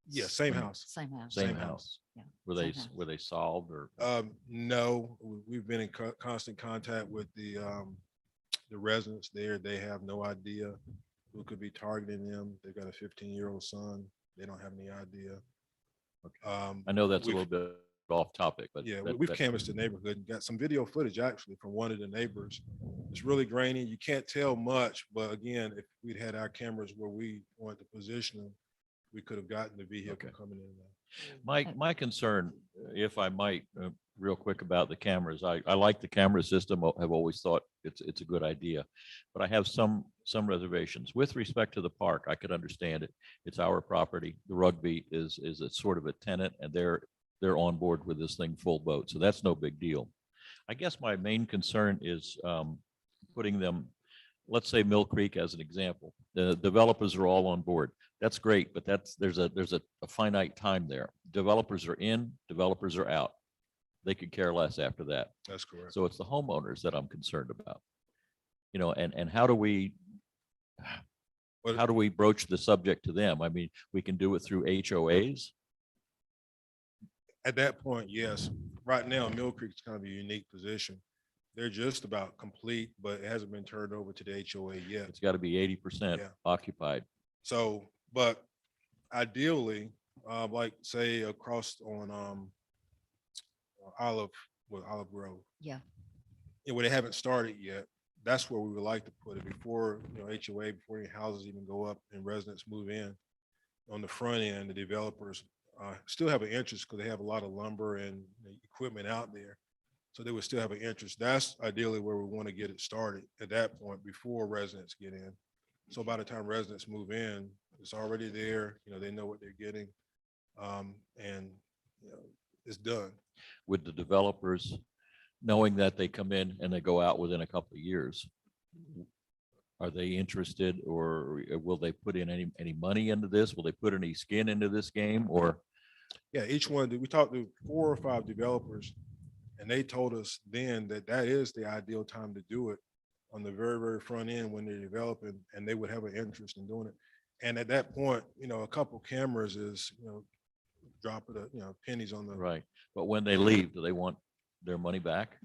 Yeah, same house. Same house. same Same house. Yeah, Were same they, house. were they solved or? No, we've been in constant contact with the residents there. They have no idea who could be targeting them. They've got a 15-year-old son. They don't have any idea. I know that's a we've- little bit off topic, but. Yeah, that- we've that- canvassed the neighborhood and got some video footage actually from one of the neighbors. It's really grainy. You can't tell much, but again, if we'd had our cameras where we wanted to position them, we could have gotten the vehicle Okay. coming in there. My concern, if I might, real quick about the cameras, I like the camera system. I've always thought it's a good idea. But I have some reservations. With respect to the park, I could understand it. It's our property. The rugby is a sort of a tenant and they're on board with this thing full boat. So that's no big deal. I guess my main concern is putting them, let's say Mill Creek as an example. The developers are all on board. That's great, but there's a finite time there. Developers are in, developers are out. They could care less after that. That's correct. So it's the homeowners that I'm concerned about. And how do we Well- broach the subject to them? I mean, we can do it through HOAs. At that point, yes. Right now, Mill Creek is kind of a unique position. they're just about complete, but it hasn't been turned over to the HOA yet. It's got to be 80% Yeah. occupied. So, but ideally, like say across on Olive Grove. Yeah. And where they haven't started yet, that's where we would like to put it before, HOA, before any houses even go up and residents move in. On the front end, the developers still have an interest because they have a lot of lumber and equipment out there. So they would still have an interest. That's ideally where we want to get it started at that point before residents get in. So by the time residents move in, it's already there, they know what they're getting. And it's done. With the developers, knowing that they come in and they go out within a couple of years, are they interested, or will they put in any money into this? Will they put any skin into this game, or? Yeah, each one, we talked to 4 or 5 developers, and they told us then that that is the ideal time to do it on the very, very front end when they're developing, and they would have an interest in doing it. And at that point, a couple cameras is, drop it, pennies on the. Right. But when they leave, do they want their money back?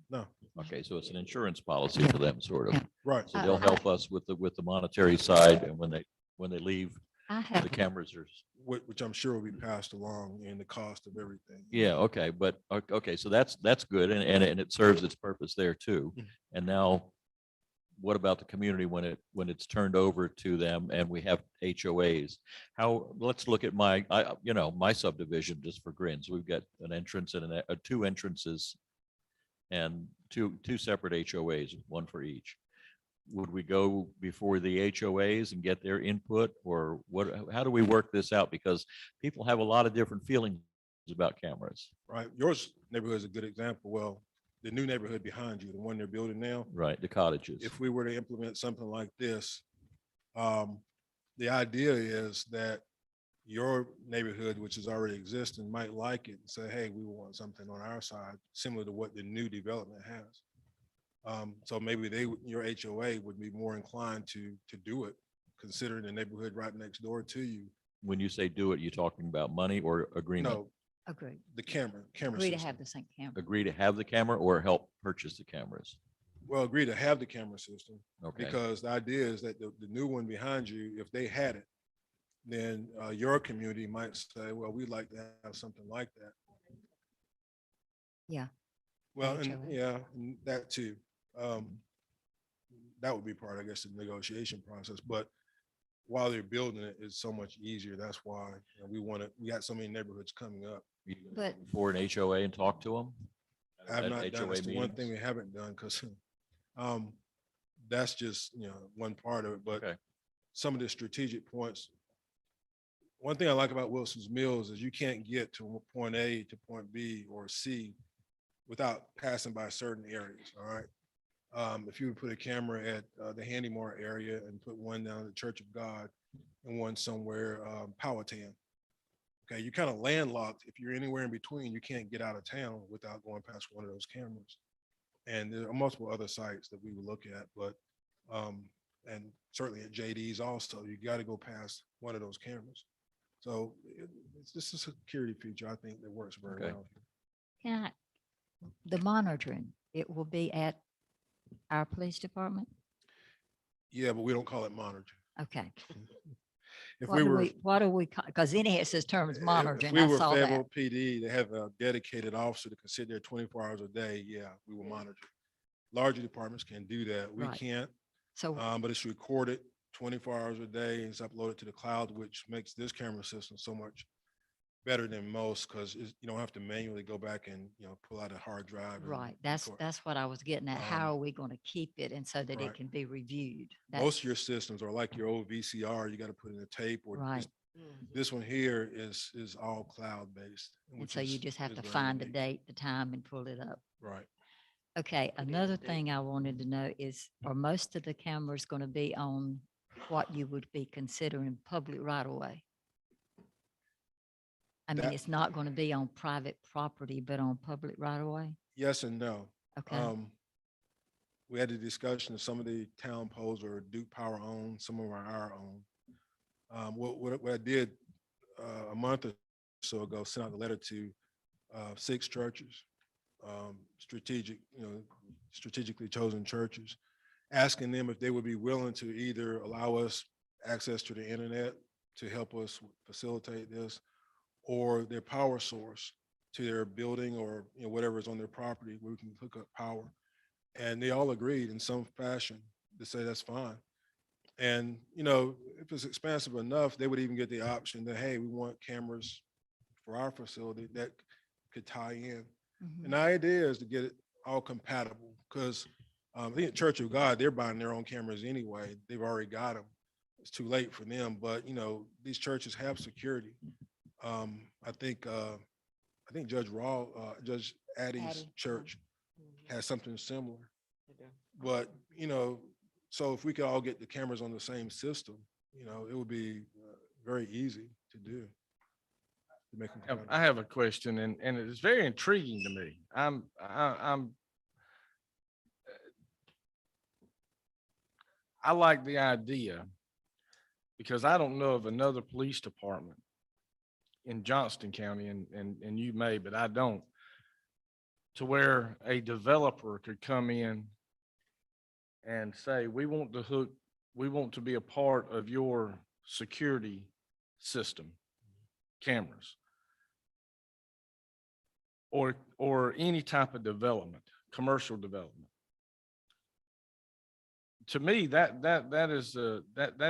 No, Okay, so it's an insurance policy for them, sort of. Yeah. right. So they'll help us with the monetary side, and when they leave, I the have, cameras are, Which I'm sure will be passed along in the cost of everything. yeah, okay, but, okay, so that's good, and it serves its purpose there too. Mhm. And now, what about the community when it's turned over to them and we have HOAs? Let's look at my subdivision, just for grins. We've got an entrance and 2 entrances and two separate HOAs, one for each. Would we go before the HOAs and get their input, or how do we work this out? Because people have a lot of different feelings about cameras. Right. Yours neighborhood is a good example. Well, the new neighborhood behind you, the one they're building now, Right, the cottages. if we were to implement something like this, the idea is that your neighborhood, which is already existing, might like it and say, hey, we want something on our side, similar to what the new development has. So maybe your HOA would be more inclined to do it, considering the neighborhood right next door to you. When you say do it, you talking about money or agreement? No, agree, the camera agree to system. have the same camera. Agree to have the camera or help purchase the cameras? Well, agree to have the camera system. Okay, Because the idea is that the new one behind you, if they had it, then your community might say, well, we'd like to have something like that. Yeah. Well, and HOA. yeah, and that too. That would be part, I guess, of the negotiation process, but while they're building it, it's so much easier. That's why we got so many neighborhoods coming up. You gonna But- go before an HOA and talk to them? I have not done, it's the one thing we haven't done, because that's just, one part of it, but Okay. some of the strategic points. One thing I like about Wilson's Mills is you can't get to point A to point B or C without passing by certain areas, all right? If you would put a camera at the Handy Mart area and put one down at the Church of God and one somewhere, Powhatan. Okay, you're kind of landlocked. If you're anywhere in between, you can't get out of town without going past one of those cameras. And there are multiple other sites that we would look at, but, and certainly at JD's also, you got to go past one of those cameras. So it's just a security feature, I think, that works very Okay. well. Can I, the monitoring, it will be at our police department? Yeah, but we don't call it monitoring. Okay. If What we do were, we, what do we, because in here it says terms if monitoring, we I were saw that. Fayetteville PD, they have a dedicated officer that can sit there 24 hours a day. Yeah, we will monitor. Larger departments can do that. We Right. can't, So, but it's recorded 24 hours a day and it's uploaded to the cloud, which makes this camera system so much better than most, because you don't have to manually go back and, pull out a hard drive. and right, record. that's what I was getting at. How Um, are we going to keep it and so that it right. can be reviewed? Most of your systems are like your old VCR, you got to put in a tape or Right. this one here is all cloud based. And so you just have to find the date, the time and pull it up. Right. Okay, another thing I wanted to know is, are most of the cameras going to be on what you would be considering public right of way? I mean, That- it's not going to be on private property, but on public right of way? Yes and no. Okay, We had a discussion of some of the town poles are Duke Power owned, some of them are our own. What I did a month or so ago, sent out a letter to 6 churches strategic, strategically chosen churches, asking them if they would be willing to either allow us access to the internet to help us facilitate this, or their power source to their building or whatever is on their property where we can hook up power. And they all agreed in some fashion to say that's fine. And if it's expansive enough, they would even get the option that, hey, we want cameras for our facility that could tie in. Mhm. And the idea is to get it all compatible, because I think at Church of God, they're buying their own cameras anyway. They've already got them. It's too late for them, but these churches have security. I think Judge Addie's Addie, church has something similar. Okay. But, so if we could all get the cameras on the same system, it would be very easy to do. To make them I have a question, and it's very intriguing to me. I like the idea because I don't know of another police department in Johnston County, and you may, but I don't, to where a developer could come in and say, we want to be a part of your security system, cameras, or any type of development, commercial development. To me, that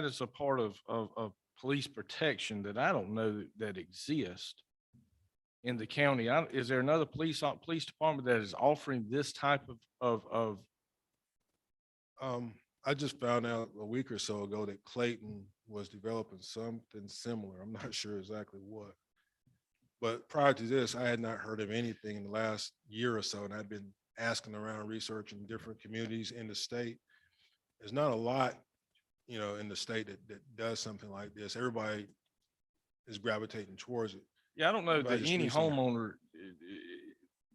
is a part of police protection that I don't know that exists in the county. Is there another police department that is offering this type of I just found out a week or so ago that Clayton was developing something similar. I'm not sure exactly what. But prior to this, I had not heard of anything in the last year or so, and I've been asking around, researching different communities in the state. There's not a lot, in the state that does something like this. Everybody is gravitating towards it. Yeah, I don't know Everybody that just any recently- homeowner,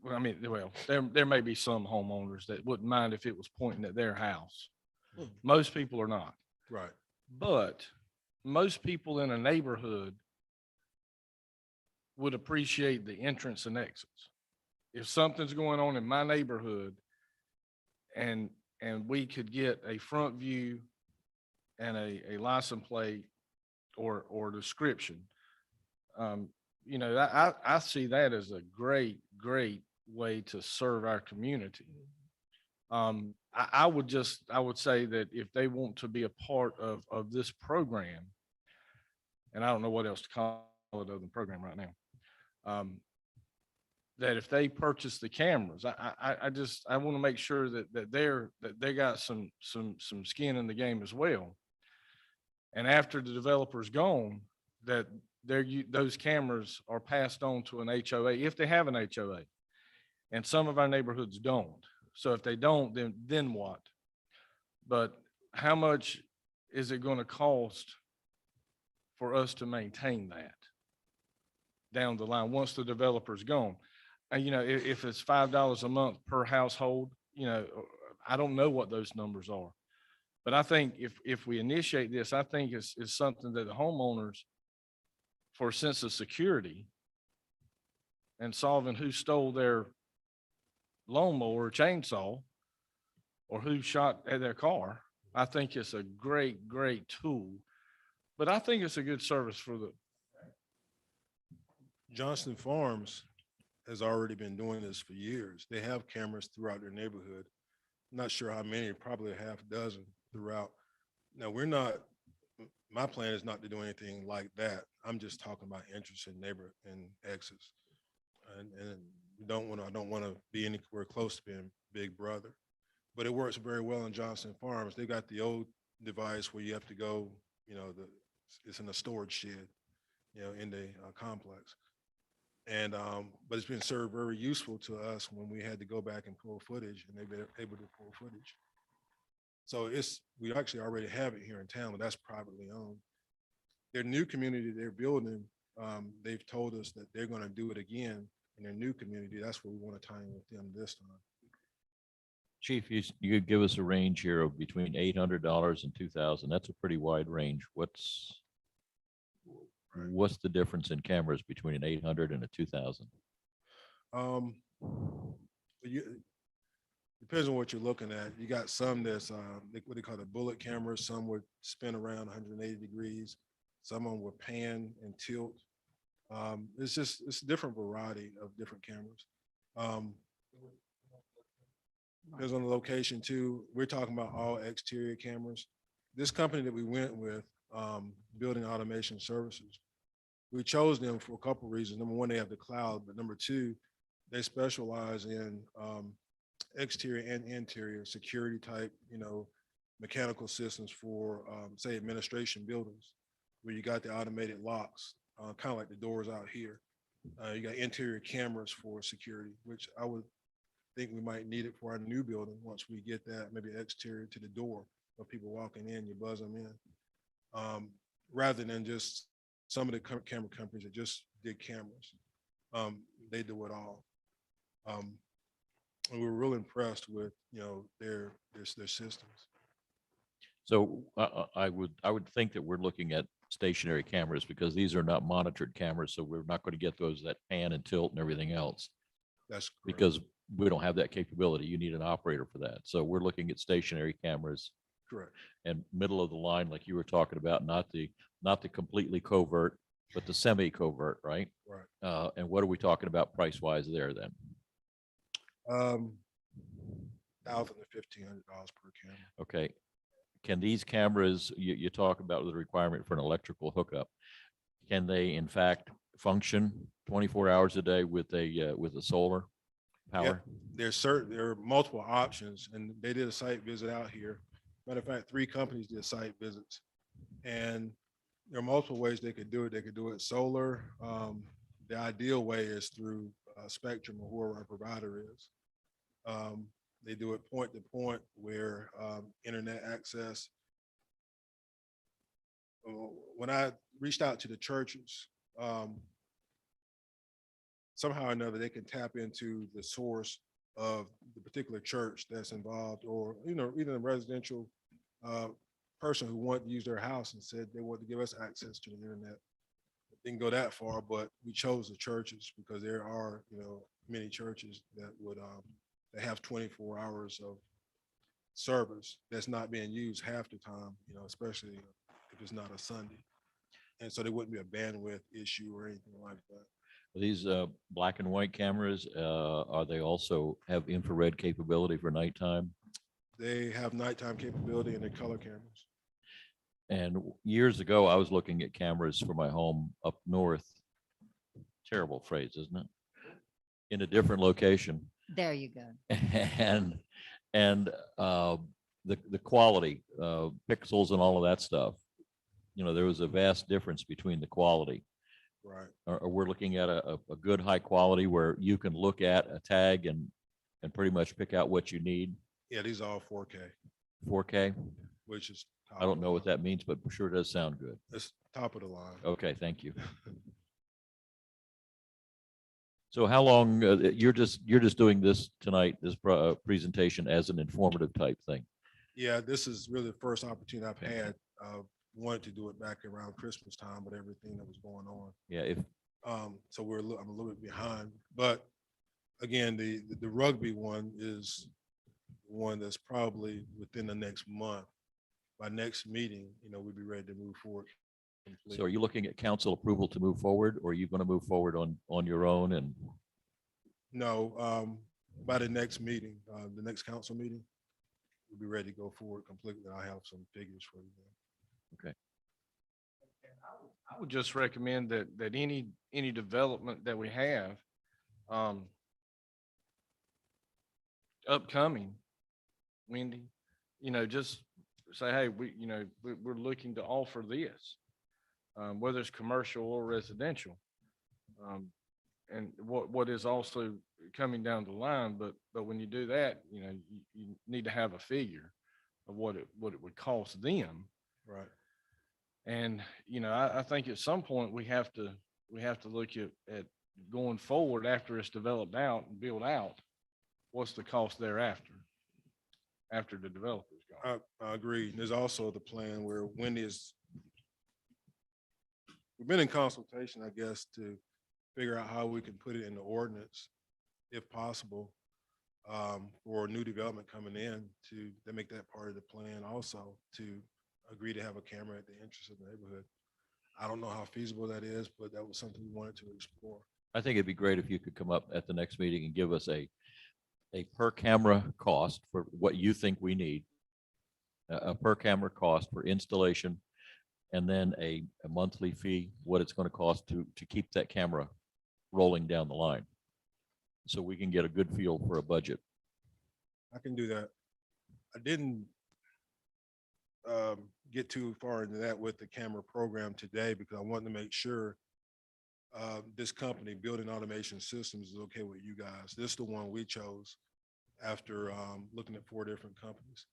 well, I mean, there may be some homeowners that wouldn't mind if it was pointing at their house. Most people are not. Right. But most people in a neighborhood would appreciate the entrance and exits. If something's going on in my neighborhood and we could get a front view and a license plate or description, I see that as a great way to serve our community. I would say that if they want to be a part of this program, and I don't know what else to call it other than program right now, that if they purchase the cameras, I want to make sure that they got some skin in the game as well. And after the developer's gone, that those cameras are passed on to an HOA if they have an HOA. And some of our neighborhoods don't. So if they don't, then what? But how much is it going to cost for us to maintain that down the line once the developer's gone? And, if it's $5 a month per household, I don't know what those numbers are. But I think if we initiate this, I think it's something that the homeowners, for a sense of security and solving who stole their lawnmower or chainsaw or who shot at their car, I think it's a great tool. But I think it's a good service for the Johnston Farms has already been doing this for years. They have cameras throughout their neighborhood. Not sure how many, probably a half dozen throughout. Now, my plan is not to do anything like that. I'm just talking about interest in neighbor and exits. And I don't want to be anywhere close to being Big Brother, but it works very well in Johnston Farms. They got the old device where you have to go, it's in a storage shed, in the complex. And, but it's been served very useful to us when we had to go back and pull footage, and they've been able to pull footage. So we actually already have it here in town, but that's privately owned. Their new community they're building, they've told us that they're going to do it again in their new community. That's where we want to tie in with them this time. Chief, you could give us a range here of between $800 and $2,000. That's a pretty wide range. What's the difference in cameras between an 800 and a 2,000? depends on what you're looking at. You got some that's, what they call the bullet cameras, some would spin around 180 degrees, some of them will pan and tilt. It's a different variety of different cameras. Depends on the location too. We're talking about all exterior cameras. This company that we went with, Building Automation Services, we chose them for a couple of reasons. Number one, they have the cloud, but number two, they specialize in exterior and interior security type, mechanical systems for, say, administration buildings, where you got the automated locks, kind of like the doors out here. You got interior cameras for security, which I would think we might need it for our new building once we get that, maybe exterior to the door of people walking in, you buzz them in. Rather than just some of the camera companies that just did cameras. They do it all. And we were real impressed with, their systems. So I would think that we're looking at stationary cameras because these are not monitored cameras. So we're not going to get those that pan and tilt and everything else That's correct. because we don't have that capability. You need an operator for that. So we're looking at stationary cameras Correct. and middle of the line, like you were talking about, not the completely covert, but the semi-covert, right? Right. And what are we talking about price wise there then? $1,000 to $1,500 per camera. Okay. Can these cameras, you talk about the requirement for an electrical hookup, can they in fact function 24 hours a day with a solar power? There are multiple options, and they did a site visit out here. Matter of fact, 3 companies did site visits, and there are multiple ways they could do it. They could do it solar. The ideal way is through Spectrum or whoever our provider is. They do it point to point where internet access. When I reached out to the churches, somehow or another, they can tap into the source of the particular church that's involved, or, even a residential person who wanted to use their house and said they wanted to give us access to the internet. Didn't go that far, but we chose the churches because there are, many churches that would, that have 24 hours of service that's not being used half the time, especially if it's not a Sunday. And so there wouldn't be a bandwidth issue or anything like that. These black and white cameras, are they also have infrared capability for nighttime? They have nighttime capability and they're color cameras. And years ago, I was looking at cameras for my home up north. Terrible phrase, isn't it? In a different location. There you go. And the quality, pixels and all of that stuff. There was a vast difference between the quality. Right. Or we're looking at a good high quality where you can look at a tag and pretty much pick out what you need. Yeah, these are all 4K, 4K. which is. I don't know what that means, but sure does sound good. It's top of the line. Okay, thank you. So how long, you're just doing this tonight, this presentation as an informative type thing? Yeah, this is really the first opportunity I've had. Wanted to do it back around Christmas time, but everything that was going on. Yeah, if, So I'm a little bit behind, but again, the rugby one is one that's probably within the next month. By next meeting, we'd be ready to move forward. so are you looking at council approval to move forward, or are you going to move forward on your own? And No, by the next meeting, the next council meeting, we'll be ready to go forward completely. I have some figures for you there. I would just recommend that any development that we have upcoming, Wendy, just say, hey, we're looking to offer this, whether it's commercial or residential. And what is also coming down the line, but when you do that, you need to have a figure of what it would cost them. Right. And, I think at some point we have to look at going forward after it's developed out and built out, what's the cost thereafter, after the developer's gone. I agree. There's also the plan where we've been in consultation, I guess, to figure out how we can put it in the ordinance, if possible, for new development coming in to make that part of the plan also to agree to have a camera at the entrance of the neighborhood. I don't know how feasible that is, but that was something we wanted to explore. I think it'd be great if you could come up at the next meeting and give us a per camera cost for what you think we need, a per camera cost for installation, and then a monthly fee, what it's going to cost to keep that camera rolling down the line. So we can get a good feel for a budget. I can do that. I didn't get too far into that with the camera program today because I wanted to make sure this company, Building Automation Systems, is okay with you guys. This is the one we chose after looking at 4 different companies.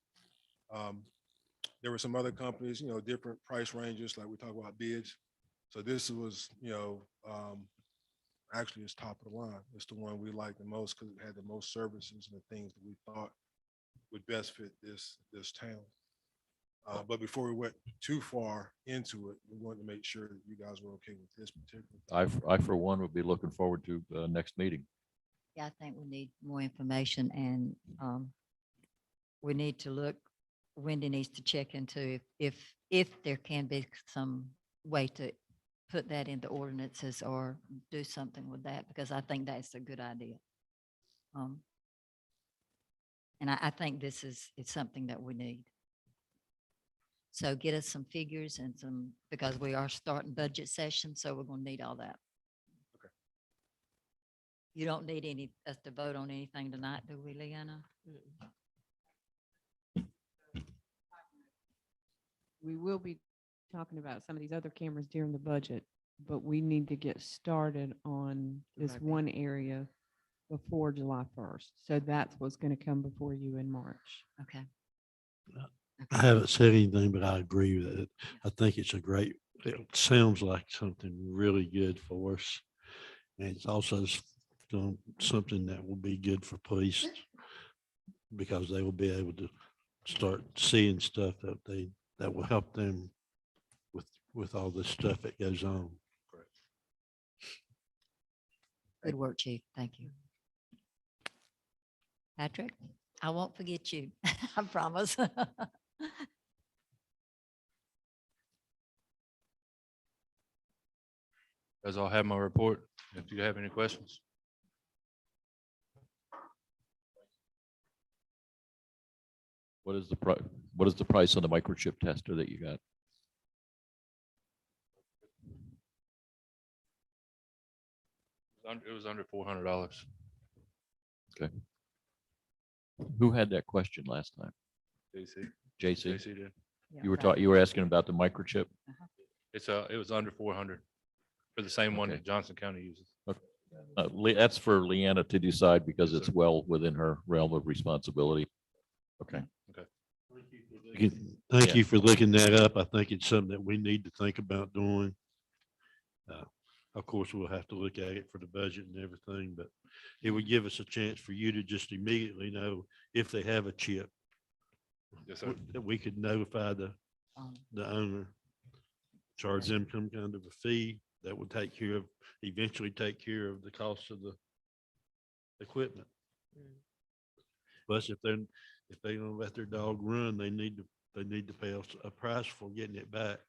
There were some other companies, you know, different price ranges, like we talk about bids. So this was, you know, actually it's top of the line. It's the one we liked the most because it had the most services and the things that we thought would best fit this town. But before we went too far into it, we wanted to make sure that you guys were okay with this particular. I for one would be looking forward to next meeting. Yeah, I think we need more information and we need to look, Wendy needs to check into if there can be some way to put that into ordinances or do something with that, because I think that's a good idea. And I think this is, it's something that we need. So get us some figures and some, because we are starting budget session, so we're gonna need all that. Okay. You don't need us to vote on anything tonight, do we, Leanna? We will be talking about some of these other cameras during the budget, but we need to get started on this Right. one area before July 1st. So that's what's going to come before you in March. Okay. I haven't said anything, but I agree with it. I think it's a great, it sounds like something really good for us. And it's also something that will be good for police because they will be able to start seeing stuff that will help them with all this stuff that goes on. Good work, Chief. Thank you. Patrick, I won't forget you. I promise. Guys all have my report. If you have any questions. What is the price on the microchip tester that you got? It was under $400. Who had that question last time? JC. JC? JC did. You were asking about the microchip? It was under 400 for the same one Okay. that Johnson County uses. That's for Leanna to decide because it's well within her realm of responsibility. Okay. Thank Yeah. you for looking that up. I think it's something that we need to think about doing. Of course, we'll have to look at it for the budget and everything, but it would give us a chance for you to just immediately know if they have a chip. Yes, sir. That we could notify the owner, charge them some kind of a fee that would eventually take care of the cost of the equipment. Plus, if they don't let their dog run, they need to pay us a price for getting it back.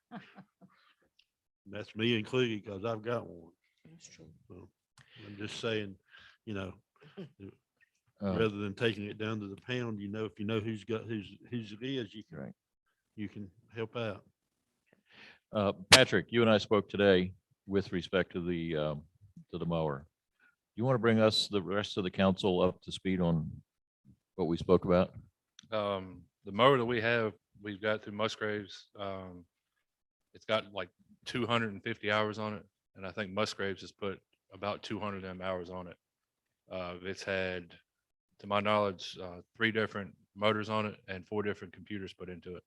And that's me included because I've got one. That's true. So I'm just saying, you know, Uh, rather than taking it down to the pound, if you know whose it is, Right. you can help out. Patrick, you and I spoke today with respect to the mower. You want to bring us, the rest of the council, up to speed on what we spoke about? The mower that we've got through Musgraves. It's got like 250 hours on it. And I think Musgraves has put about 200 of them hours on it. It's had, to my knowledge, 3 different motors on it and 4 different computers put into it.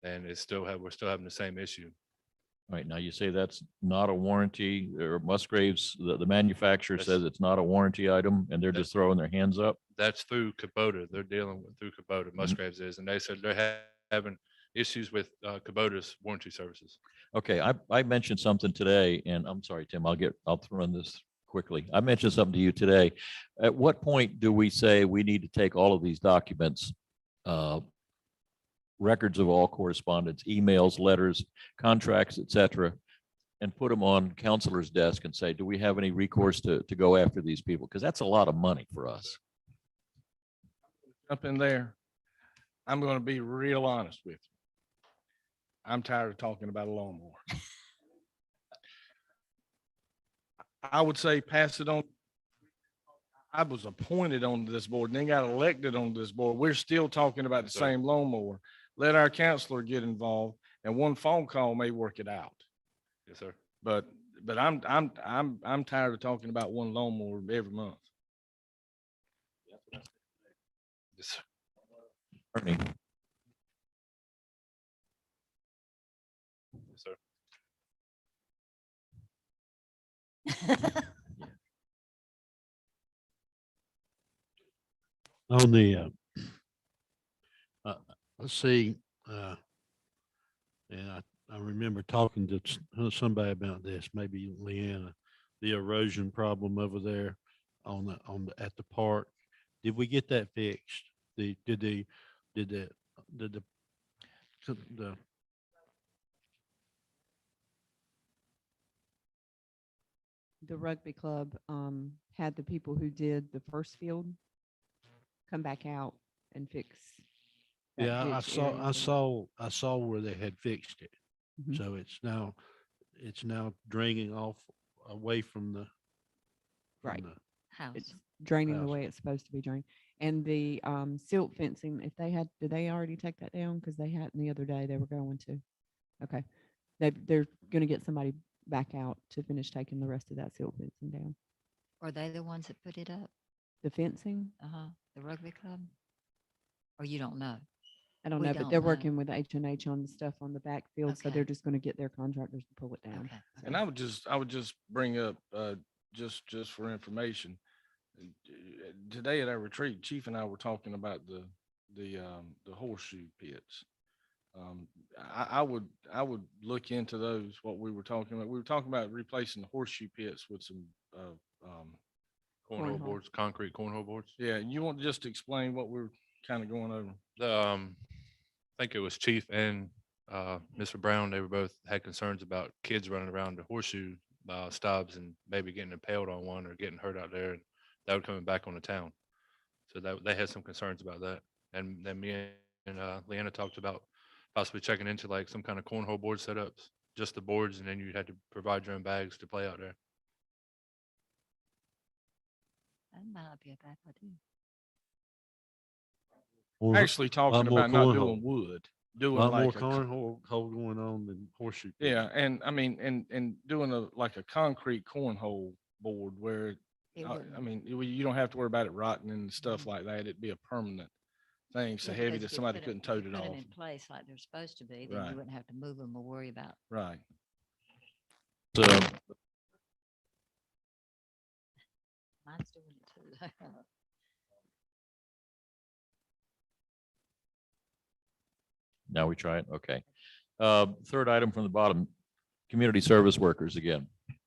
And we're still having the same issue. All right, now you say that's not a warranty, or Musgraves, the manufacturer That's- says it's not a warranty item and they're just throwing their hands up? That's through Kubota. They're dealing with through Kubota. Musgraves is, and they said they're having issues with Kubota's warranty services. Okay, I mentioned something today, and I'm sorry, Tim, I'll run this quickly. I mentioned something to you today. At what point do we say we need to take all of these documents, records of all correspondence, emails, letters, contracts, et cetera, and put them on counselor's desk and say, do we have any recourse to go after these people? Because that's a lot of money for us. Up in there, I'm gonna be real honest with you. I'm tired of talking about a lawnmower. I would say pass it on. I was appointed on this board and then got elected on this board. We're still talking about the Sir. same lawnmower. Let our counselor get involved and one phone call may work it out. Yes, sir. But I'm tired of talking about one lawnmower every month. Yes, sir. Ernie, Yes, sir. On the, let's see, and I remember talking to somebody about this, maybe Leanna, the erosion problem over there at the park. Did we get that fixed? Did the The rugby club had the people who did the first field come back out and fix. that yeah, I ditch area for- I saw where they had fixed it. Mhm. So it's now draining off away from the. from Right. the- House. It's draining the House. way it's supposed to be drained. And the silt fencing, if they had, did they already take that down? Because they hadn't the other day, they were going to. Okay. They're gonna get somebody back out to finish taking the rest of that silt fencing down. Are they the ones that put it up? The fencing, The rugby club? Or you don't know? I don't We know, but don't they're know. working with H&H on the stuff on the backfield, so Okay. they're just gonna get their contractors to pull it down. Okay. And I would just bring up, just for information. Today at our retreat, Chief and I were talking about the horseshoe pits. I would look into those, what we were talking about. We were talking about replacing the horseshoe pits with some, Cornhole Cornhole. boards, concrete cornhole boards. yeah, you want to just explain what we're kind of going over? I think it was Chief and Mr. Brown. They were both had concerns about kids running around the horseshoe stubs and maybe getting impaled on one or getting hurt out there, and that would coming back on the town. So that they had some concerns about that. And then me and Leanna talked about possibly checking into like some kind of cornhole board setups, just the boards, and then you had to provide your own bags to play out there. That might not be a bad idea. Or Actually talking more about not cornhole. doing wood, a doing lot more like a cornhole going on than horseshoe. pits. yeah, and I mean, and doing like a concrete cornhole board where, It I wouldn't- mean, you don't have to worry about it rotting and stuff like that. It'd be a permanent thing, so Yeah, heavy because that if you somebody put it- couldn't if you tote it put 'em off. in place like they're supposed to be, then Right. you wouldn't have to move them or worry about. Right. so Mine's doing it too. now we try it. Okay. Third item from the bottom, community service workers again.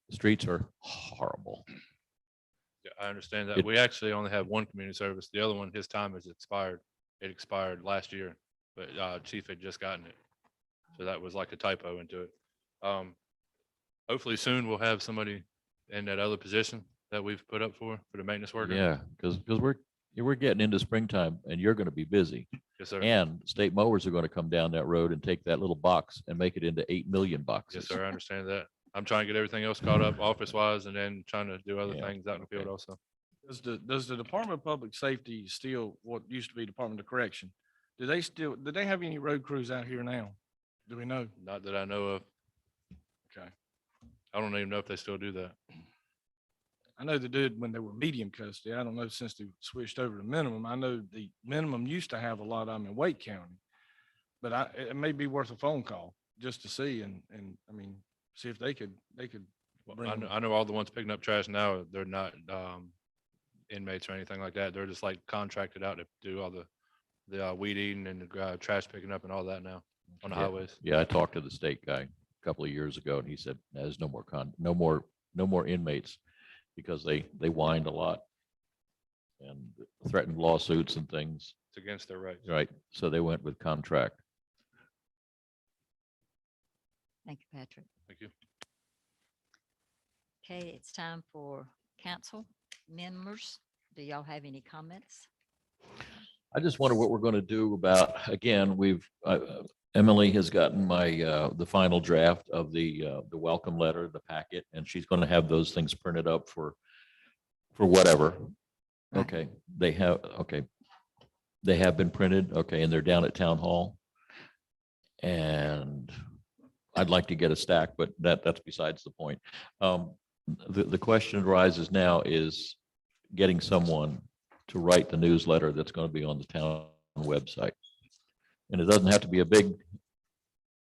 The streets are horrible. Yeah, I understand that. It- We actually only have one community service. The other one, his time has expired. It expired last year, but Chief had just gotten it. So that was like a typo into it. Hopefully soon we'll have somebody in that other position that we've put up for the maintenance worker. Yeah, because we're getting into springtime and you're going to be busy. Yes, sir. And state mowers are going to come down that road and take that little box and make it into 8 million boxes. Yes, sir. I understand that. I'm trying to get everything else caught up office wise and then trying to do other Yeah, things out in the field okay. also. Does the Department of Public Safety still, what used to be Department of Correction? Do they have any road crews out here now? Do we know? Not that I know of. Okay. I don't even know if they still do that. I know they did when they were medium custody. I don't know since they switched over to minimum. I know the minimum used to have a lot of them in Wake County. But it may be worth a phone call just to see and I mean, see if they could Well, bring I 'em. know, I know all the ones picking up trash now, they're not inmates or anything like that. They're just like contracted out to do all the weed eating and the trash picking up and all that now on the Yeah. highways. Yeah, I talked to the state guy a couple of years ago and he said, there's no more inmates. because they whined a lot and threatened lawsuits and things, It's against their rights. right? So they went with contract. Thank you, Patrick. Thank you. Okay, it's time for council members. Do y'all have any comments? I just wonder what we're going to do about, again, Emily has gotten the final draft of the welcome letter, the packet, and she's going to have those things printed up for whatever. Right. Okay, they have been printed, okay, and they're down at town hall. And I'd like to get a stack, but that's besides the point. The question arises now is getting someone to write the newsletter that's going to be on the town website. And it doesn't have to be a big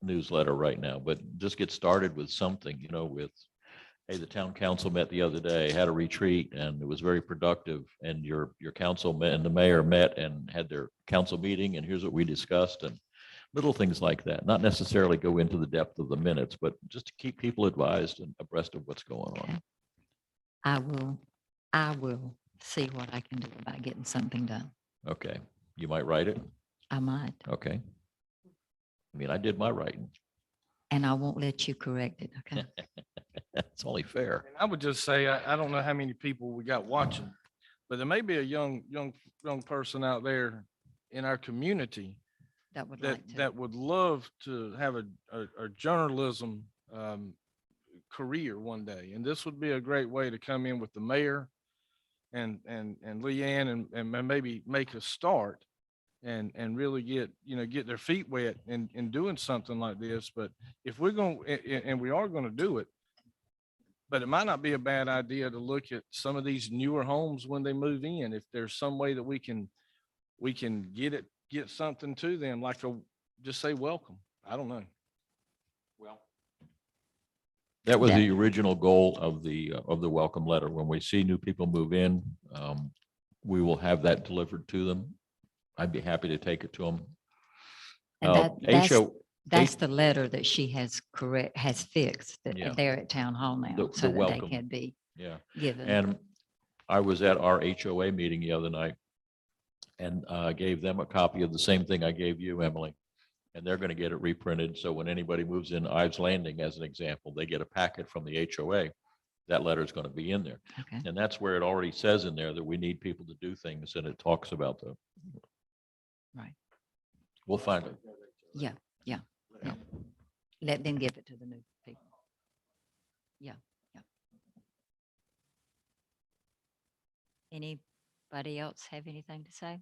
newsletter right now, but just get started with something, with, hey, the town council met the other day, had a retreat, and it was very productive. And your council met and the mayor met and had their council meeting, and here's what we discussed, and little things like that. Not necessarily go into the depth of the minutes, but just to keep people advised and abreast of what's going on. Okay. I will see what I can do about getting something done. Okay, you might write it. I might, Okay. I mean, I did my writing. and I won't let you correct it, okay? That's only fair. And I would just say, I don't know how many people we got watching, but there may be a young person out there in our community That would that, like to. that would love to have a journalism career one day. And this would be a great way to come in with the mayor and Leanne and maybe make a start and really get their feet wet in doing something like this. But if we're going, and we are going to do it, but it might not be a bad idea to look at some of these newer homes when they move in. If there's some way that we can get something to them, like just say welcome. I don't know. Well, That was Yeah. the original goal of the welcome letter. When we see new people move in, we will have that delivered to them. I'd be happy to take it to them. And that's H- the letter that she has fixed that Yeah. they're at town hall now, The so that they welcome. can be Yeah. given. And I was at our HOA meeting the other night and gave them a copy of the same thing I gave you, Emily. And they're going to get it reprinted. So when anybody moves in Ives Landing, as an example, they get a packet from the HOA. That letter is going to be in there. Okay, And that's where it already says in there that we need people to do things, and it talks about the. Right. We'll find it. yeah. Let them give it to the new people. Yeah. Anybody else have anything to say?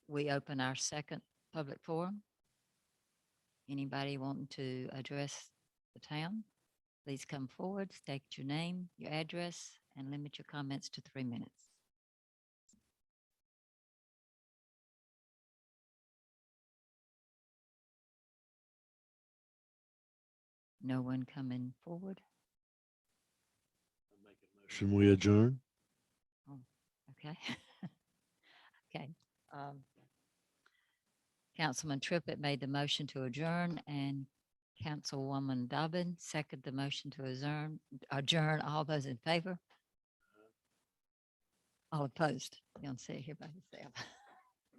We open our second public forum. Anybody wanting to address the town? Please come forward, state your name, your address, and limit your comments to 3 minutes. No one coming forward? Should we adjourn? Okay. Okay. Councilman Trippett made the motion to adjourn, and Councilwoman Dobbin seconded the motion to adjourn. All those in favor? All opposed? You don't say it here by yourself.